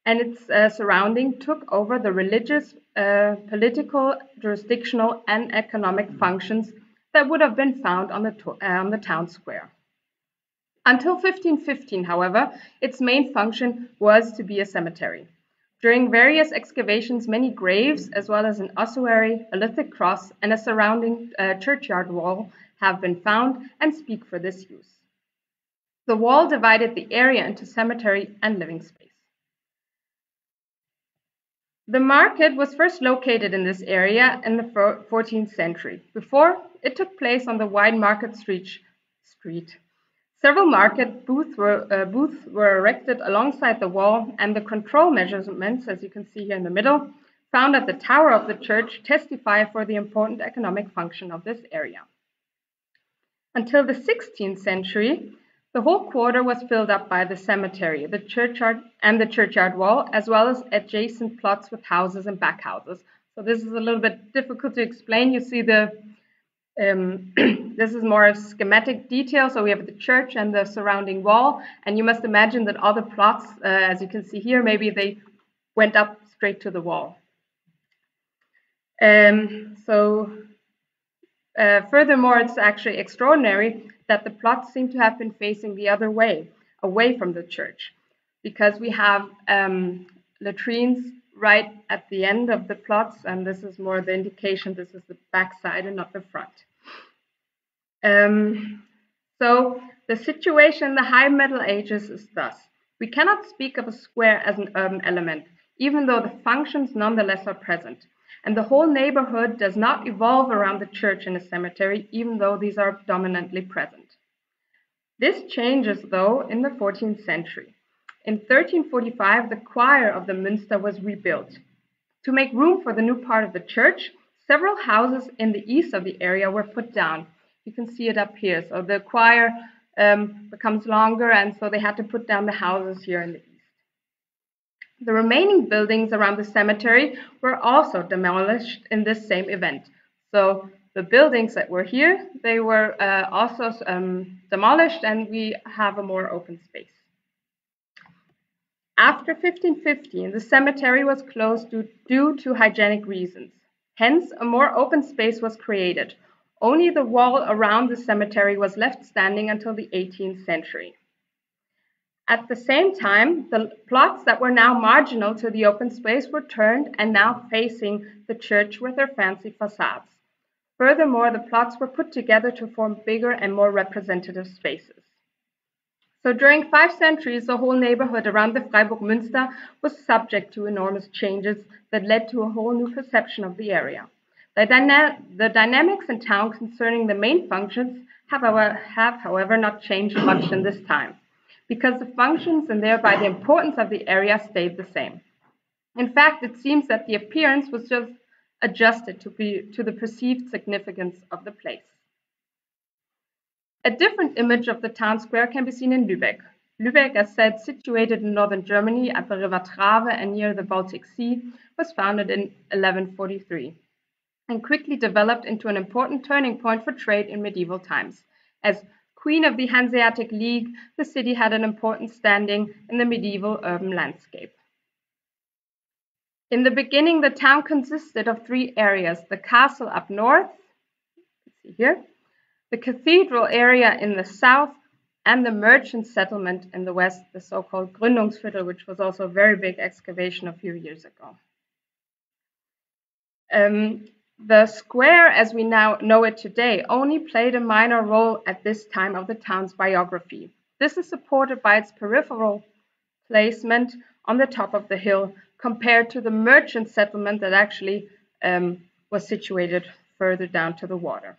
and its surrounding took over the religious, political, jurisdictional, and economic functions that would have been found on the town square. Until 1515, however, its main function was to be a cemetery. During various excavations, many graves, as well as an ossuary, a lithic cross, and a surrounding churchyard wall have been found and speak for this use. The wall divided the area into cemetery and living space. The market was first located in this area in the 14th century. Before, it took place on the wide market street. Several market booths were erected alongside the wall, and the control measurements, as you can see here in the middle, found at the tower of the church testify for the important economic function of this area. Until the 16th century, the whole quarter was filled up by the cemetery, the churchyard wall, as well as adjacent plots with houses and backhouses. So this is a little bit difficult to explain. You see the This is more a schematic detail. So we have the church and the surrounding wall. And you must imagine that all the plots, as you can see here, maybe they went up straight to the wall. Furthermore, it's actually extraordinary that the plots seem to have been facing the other way, away from the church, because we have latrines right at the end of the plots, and this is more the indication this is the back side and not the front. So the situation in the High Middle Ages is thus. We cannot speak of a square as an urban element, even though the functions nonetheless are present. And the whole neighborhood does not evolve around the church and a cemetery, even though these are dominantly present. This changes, though, in the 14th century. In 1345, the choir of the Münster was rebuilt. To make room for the new part of the church, several houses in the east of the area were put down. You can see it up here. So the choir becomes longer, and so they had to put down the houses here in the east. The remaining buildings around the cemetery were also demolished in this same event. So the buildings that were here, they were also demolished, and we have a more open space. After 1515, the cemetery was closed due to hygienic reasons. Hence, a more open space was created. Only the wall around the cemetery was left standing until the 18th century. At the same time, the plots that were now marginal to the open space were turned and now facing the church with their fancy facades. Furthermore, the plots were put together to form bigger and more representative spaces. So during 5 centuries, the whole neighborhood around the Freiburg Münster was subject to enormous changes that led to a whole new perception of the area. The dynamics in town concerning the main functions have, however, not changed much in this time, because the functions and thereby the importance of the area stayed the same. In fact, it seems that the appearance was just adjusted to the perceived significance of the place. A different image of the town square can be seen in Lübeck. Lübeck, as said, situated in northern Germany at the river Trave and near the Baltic Sea, was founded in 1143 and quickly developed into an important turning point for trade in medieval times. As Queen of the Hanseatic League, the city had an important standing in the medieval urban landscape. In the beginning, the town consisted of 3 areas: the castle up north, you can see here, the cathedral area in the south, and the merchant settlement in the west, the so-called Gründungsviertel, which was also a very big excavation a few years ago. The square, as we now know it today, only played a minor role at this time of the town's biography. This is supported by its peripheral placement on the top of the hill, compared to the merchant settlement that actually was situated further down to the water.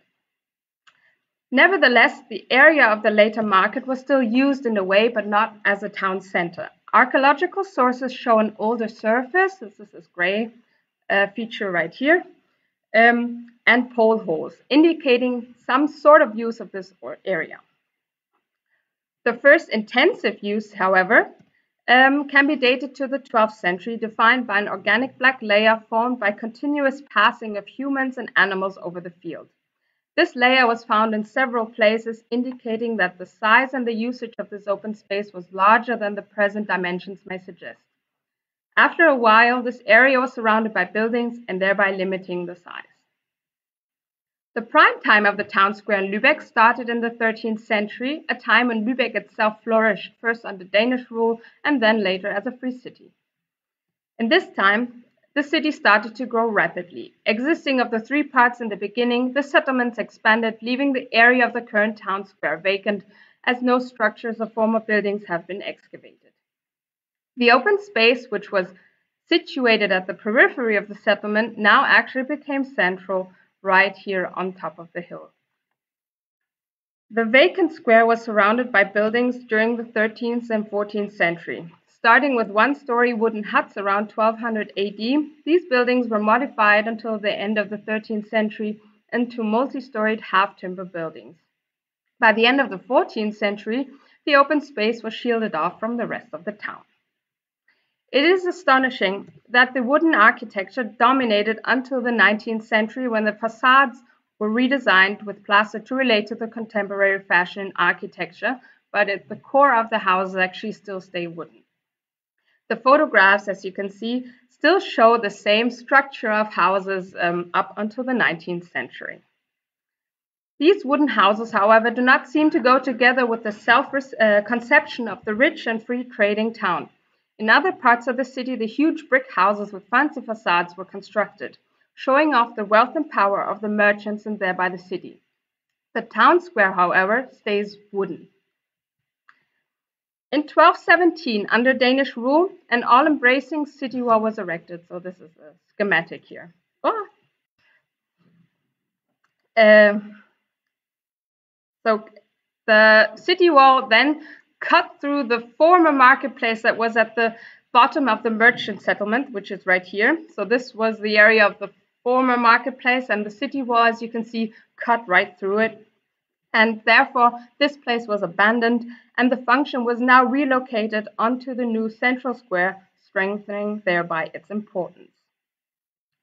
Nevertheless, the area of the later market was still used in a way, but not as a town center. Archaeological sources show an older surface, this is this gray feature right here, and pole holes, indicating some sort of use of this area. The first intensive use, however, can be dated to the 12th century, defined by an organic black layer formed by continuous passing of humans and animals over the field. This layer was found in several places, indicating that the size and the usage of this open space was larger than the present dimensions may suggest. After a while, this area was surrounded by buildings and thereby limiting the size. The prime time of the town square in Lübeck started in the 13th century, a time when Lübeck itself flourished, first under Danish rule and then later as a free city. In this time, the city started to grow rapidly. Existing of the 3 parts in the beginning, the settlements expanded, leaving the area of the current town square vacant, as no structures or former buildings have been excavated. The open space, which was situated at the periphery of the settlement, now actually became central, right here on top of the hill. The vacant square was surrounded by buildings during the 13th and 14th century. Starting with 1-story wooden huts around 1200 AD, these buildings were modified until the end of the 13th century into multi-storied half-timber buildings. By the end of the 14th century, the open space was shielded off from the rest of the town. It is astonishing that the wooden architecture dominated until the 19th century, when the facades were redesigned with plaster to relate to the contemporary fashion in architecture, but at the core of the houses actually still stay wooden. The photographs, as you can see, still show the same structure of houses up until the 19th century. These wooden houses, however, do not seem to go together with the self-conception of the rich and free trading town. In other parts of the city, the huge brick houses with fancy facades were constructed, showing off the wealth and power of the merchants and thereby the city. The town square, however, stays wooden. In 1217, under Danish rule, an all-embracing city wall was erected. So this is a schematic here. So the city wall then cut through the former marketplace that was at the bottom of the merchant settlement, which is right here. So this was the area of the former marketplace, and the city wall, as you can see, cut right through it. And therefore, this place was abandoned, and the function was now relocated onto the new central square, strengthening thereby its importance.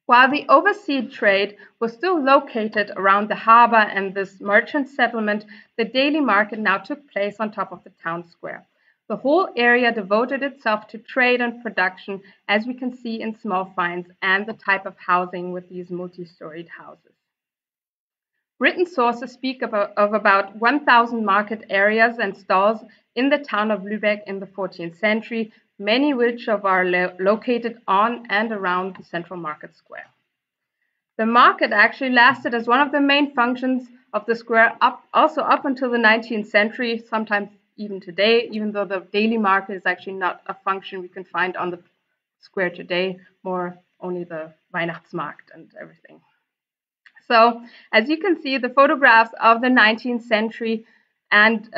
While the overseas trade was still located around the harbor and this merchant settlement, the daily market now took place on top of the town square. The whole area devoted itself to trade and production, as we can see in small finds and the type of housing with these multi-storied houses. Written sources speak of about 1,000 market areas and stalls in the town of Lübeck in the 14th century, many which are located on and around the central market square. The market actually lasted as one of the main functions of the square also up until the 19th century, sometimes even today, even though the daily market is actually not a function we can find on the square today, more only the Weihnachtsmarkt and everything. So, as you can see, the photographs of the 19th century and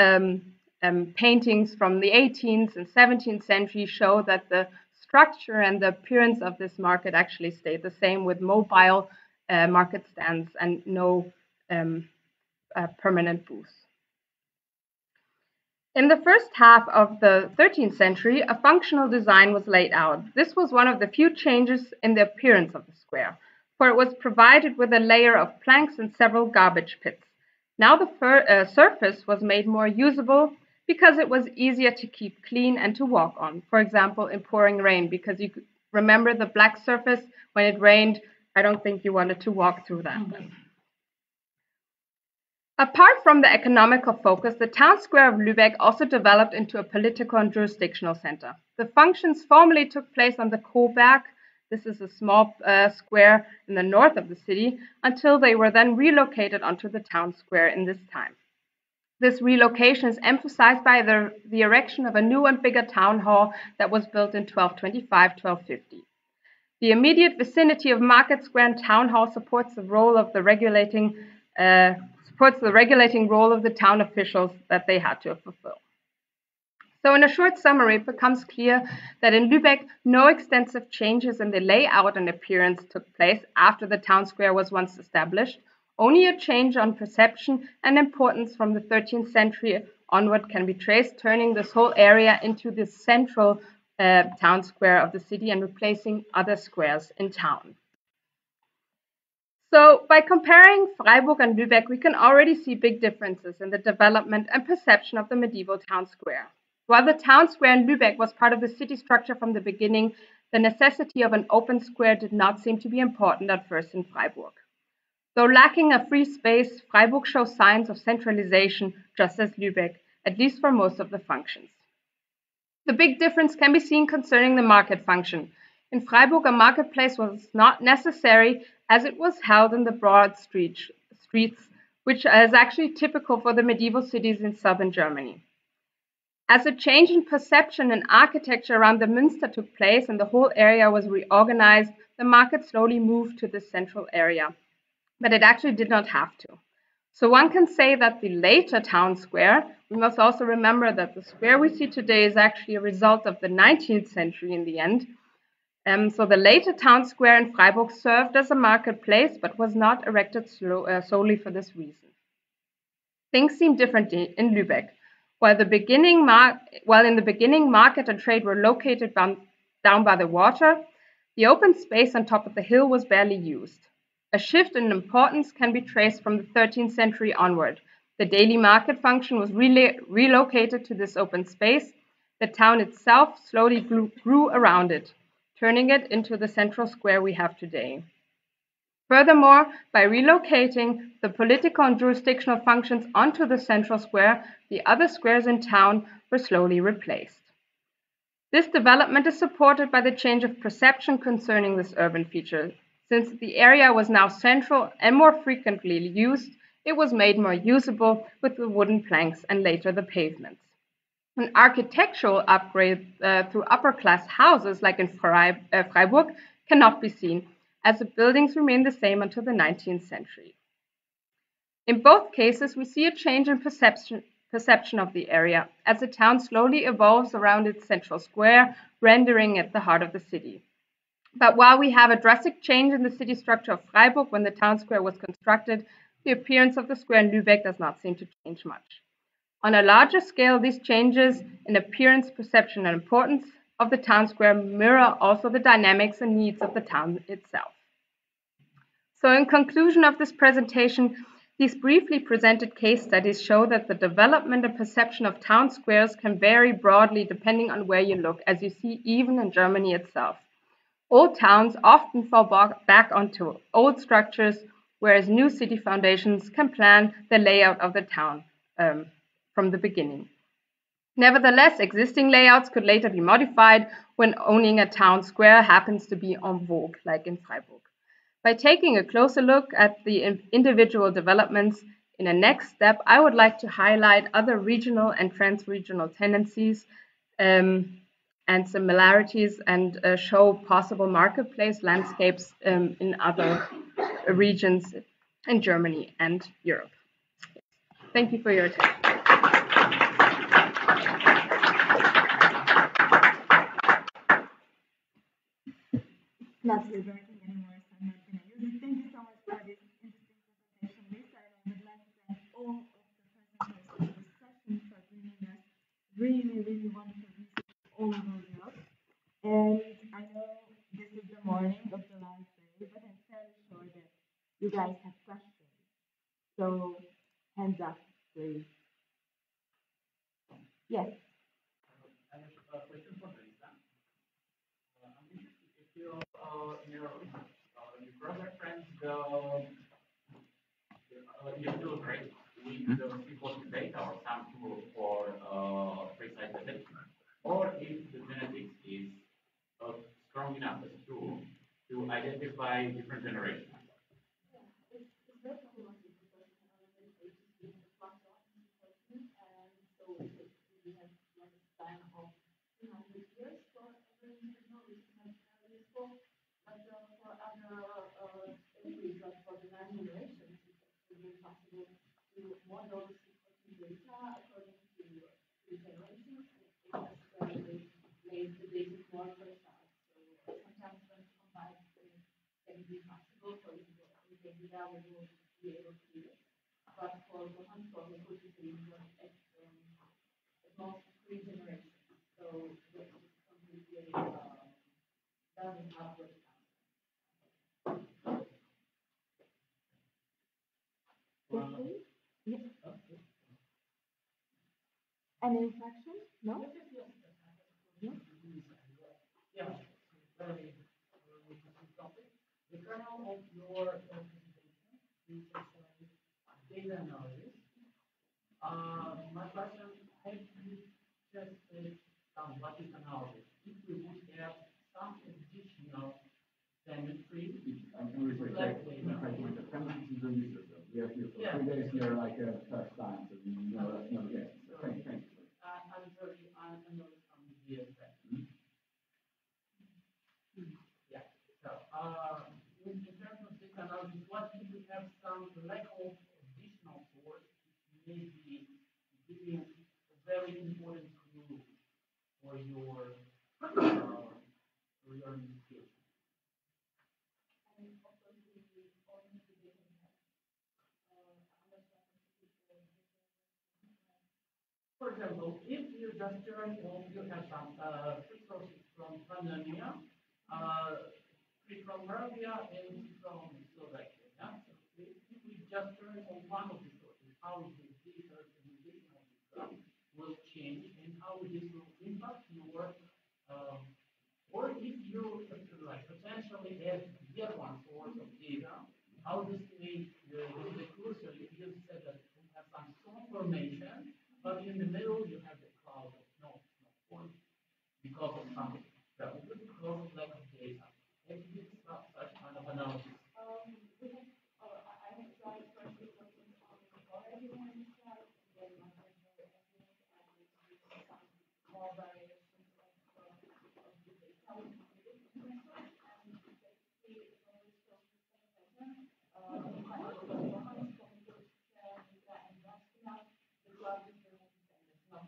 paintings from the 18th and 17th century show that the structure and the appearance of this market actually stayed the same, with mobile market stands and no permanent booths. In the first half of the 13th century, a functional design was laid out. This was one of the few changes in the appearance of the square, for it was provided with a layer of planks and several garbage pits. Now the surface was made more usable because it was easier to keep clean and to walk on. For example, in pouring rain, because you remember the black surface when it rained, I don't think you wanted to walk through that. Apart from the economical focus, the town square of Lübeck also developed into a political and jurisdictional center. The functions formerly took place on the Koberg. This is a small square in the north of the city, until they were then relocated onto the town square in this time. This relocation is emphasized by the erection of a new and bigger town hall that was built in 1225-1250. The immediate vicinity of Market Square and Town Hall supports the role of the regulating role of the town officials that they had to fulfill. So in a short summary, it becomes clear that in Lübeck, no extensive changes in the layout and appearance took place after the town square was once established. Only a change on perception and importance from the 13th century onward can be traced, turning this whole area into the central town square of the city and replacing other squares in town. So by comparing Freiburg and Lübeck, we can already see big differences in the development and perception of the medieval town square. While the town square in Lübeck was part of the city structure from the beginning, the necessity of an open square did not seem to be important at first in Freiburg. Though lacking a free space, Freiburg shows signs of centralization, just as Lübeck, at least for most of the functions. The big difference can be seen concerning the market function. In Freiburg, a marketplace was not necessary, as it was held in the broad streets, which is actually typical for the medieval cities in southern Germany. As a change in perception and architecture around the Münster took place and the whole area was reorganized, the market slowly moved to the central area. But it actually did not have to. So one can say that the later town square, we must also remember that the square we see today is actually a result of the 19th century in the end. So the later town square in Freiburg served as a marketplace, but was not erected solely for this reason. Things seem different in Lübeck. While in the beginning market and trade were located down by the water, the open space on top of the hill was barely used. A shift in importance can be traced from the 13th century onward. The daily market function was relocated to this open space. The town itself slowly grew around it, turning it into the central square we have today. Furthermore, by relocating the political and jurisdictional functions onto the central square, the other squares in town were slowly replaced. This development is supported by the change of perception concerning this urban feature. Since the area was now central and more frequently used, it was made more usable with the wooden planks and later the pavements. An architectural upgrade through upper-class houses like in Freiburg cannot be seen, as the buildings remain the same until the 19th century. In both cases, we see a change in perception of the area, as the town slowly evolves around its central square, rendering it the heart of the city. But while we have a drastic change in the city structure of Freiburg when the town square was constructed, the appearance of the square in Lübeck does not seem to change much. On a larger scale, these changes in appearance, perception, and importance of the town square mirror also the dynamics and needs of the town itself. So in conclusion of this presentation, these briefly presented case studies show that the development and perception of town squares can vary broadly depending on where you look, as you see even in Germany itself. Old towns often fall back onto old structures, whereas new city foundations can plan the layout of the town from the beginning. Nevertheless, existing layouts could later be modified when owning a town square happens to be en vogue, like in Freiburg. By taking a closer look at the individual developments in a next step, I would like to highlight other regional and trans-regional tendencies and similarities and show possible marketplace landscapes in other regions in Germany and Europe. Thank you for your attention. Not reverting anymore, so I'm not going to use it. Thank you so much for this interesting presentation, Lisa, and I would like to thank all of the presenters in this session for bringing us really, really wonderful research all over Europe. And I know this is the morning of the last day, but I'm fairly sure that you guys have questions. So, hands up, please. Yes. I have a question for Lisa. I'm interested if you, in your cross-reference your tool, right, with the people data or some tool for precise detection, or if the genetics is strong enough as a tool to identify different generations. Yes. Any infection? No? No? Yeah, very topic. The kernel of your presentation is data analysis. My question, have you just done what is analysis? If we would have some additional chemistry, we have here for 3 days here like a first time, so you know that's not yet. So thank you. I'm from DSS. Yeah. So, in terms of data analysis, what if we have some lack of additional source, maybe giving a very important clue for your investigation? For example, if you just turn on, you have some resources from Pannonia, from Moravia, and from Slovakia. just turn on one of the sources, how the data communication of the graph will change and how this will impact your, or if you like potentially have the other one source of data, how this may be crucial if you said that you have some strong formation, but in the middle you have the cloud of no point because of something. That would be because of lack of data. And you start such kind of analysis. I have tried first looking on the already on the slide, and then I have some more variations of the data and basically it always shows the same pattern. The graph is very same. It's not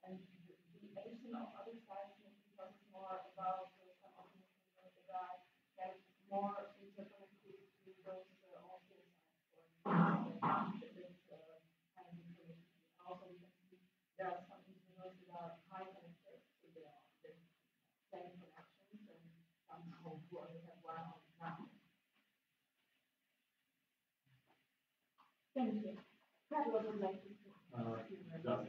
and the addition of other sites because it's more about some of the things that get more interconnected to those also sites for this kind of information. And also we can see there are some internals that are high connected, so they are the same connections and some who only have one on now. Thank you. Carlos would like to just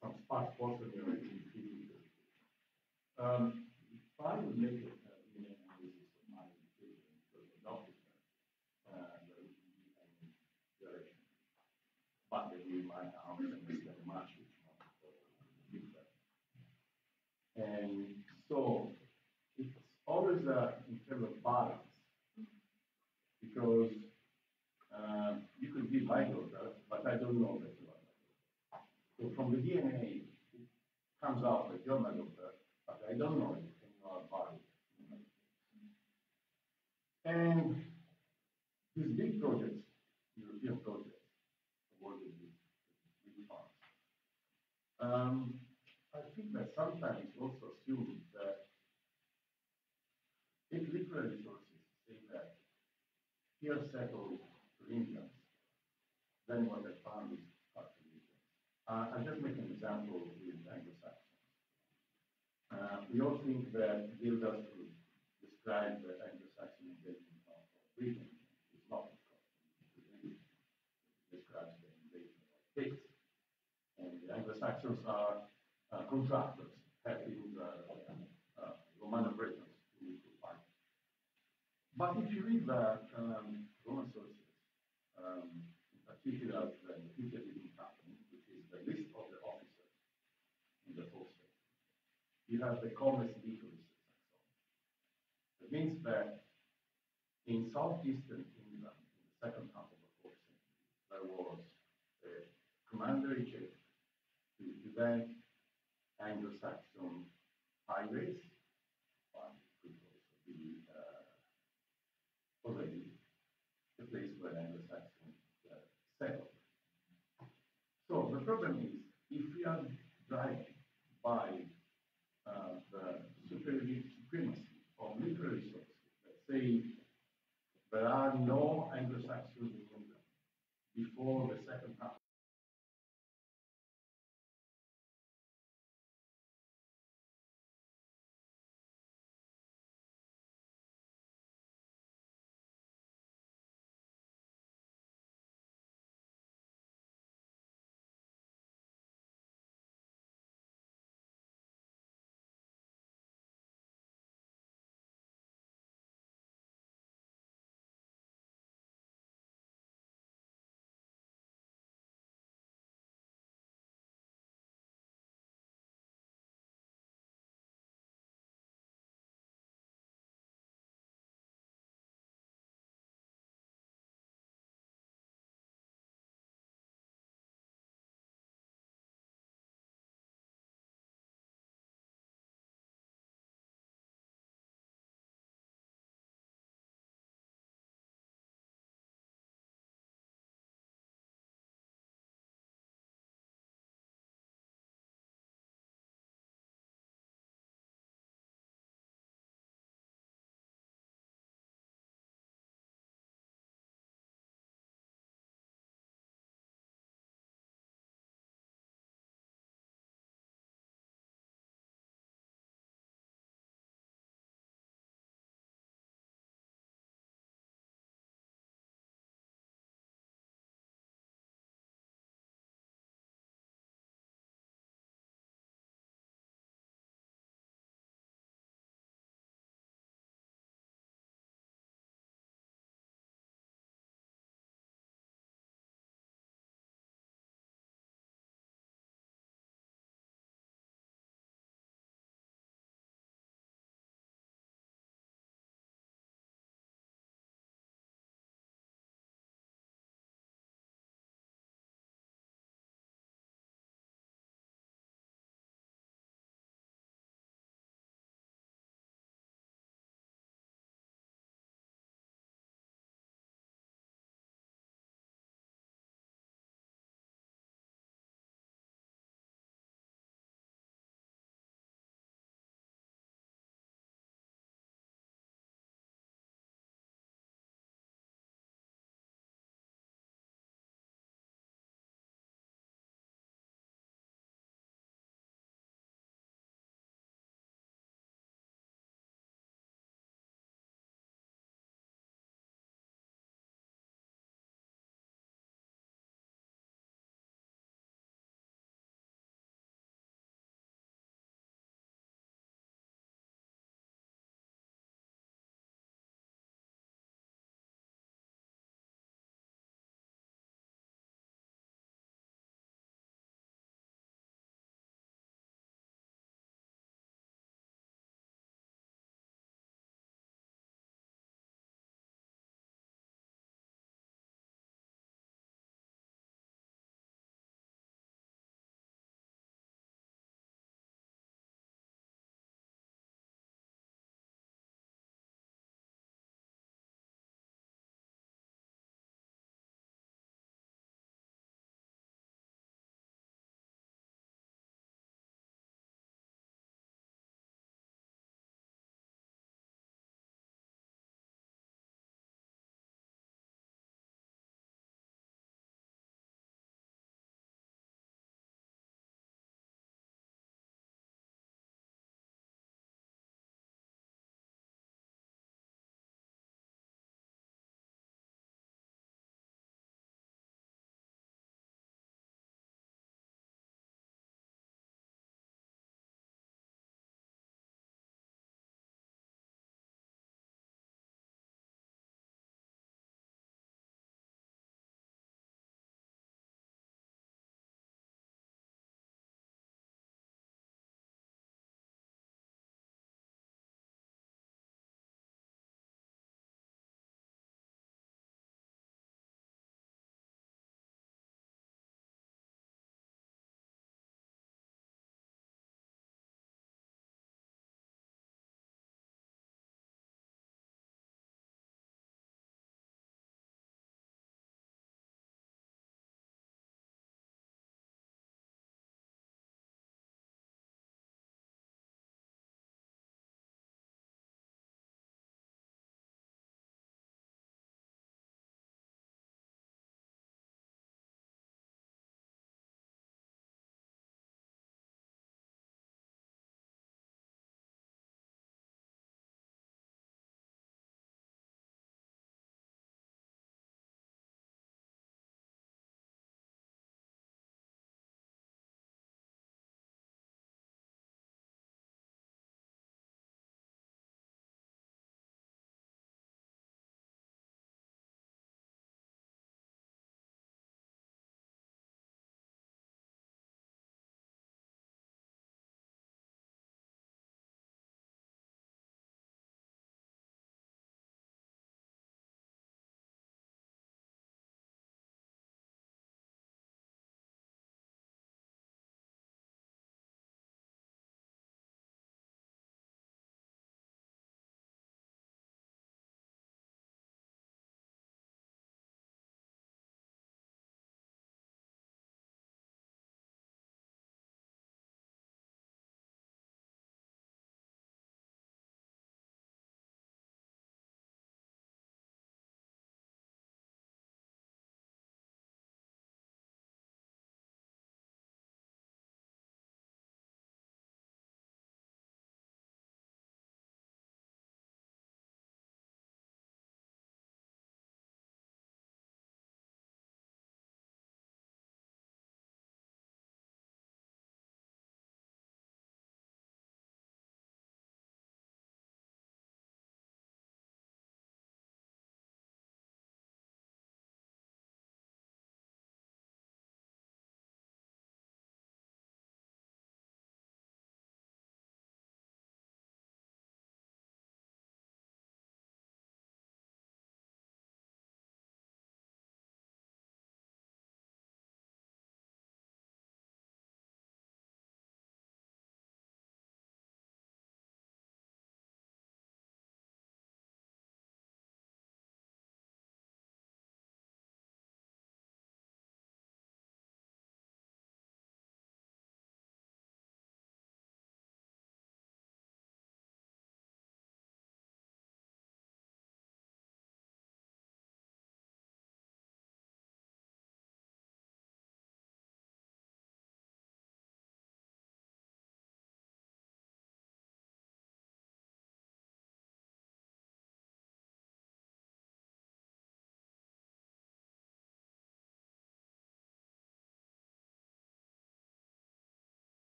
some sparse points on your activity. If I would make an analysis of my application for the document, there would be any direction. But we might understand much which not different. And so it's always in terms of balance, because you could be my daughter, but I don't know that you are my daughter. So from the DNA, it comes out that you're my daughter, but I don't know it, and you are body. And these big projects, European projects, awarded with big funds, I think that sometimes also assume that if literary resources say that here settle Indians, then what I found is calculations. I'll just make an example with Anglo-Saxons. We all think that Gildas would describe the Anglo-Saxon invasion of Britain. It's not, of course. It describes the invasion of pigs. And the Anglo-Saxons are contractors, helping the Roman Britons to fight. But if you read the Roman sources, in particular the Peter-Living Company, which is the list of the officers in the whole state, you have the Comes Litorius Saxon. That means that in southeastern England, in the second half of the 4th century, there was a commander-in-chief to prevent Anglo-Saxon pirates, but it could also be already the place where Anglo-Saxons settled. So the problem is, if we are driven by the supremacy of literary sources that say there are no Anglo-Saxons in England before the second half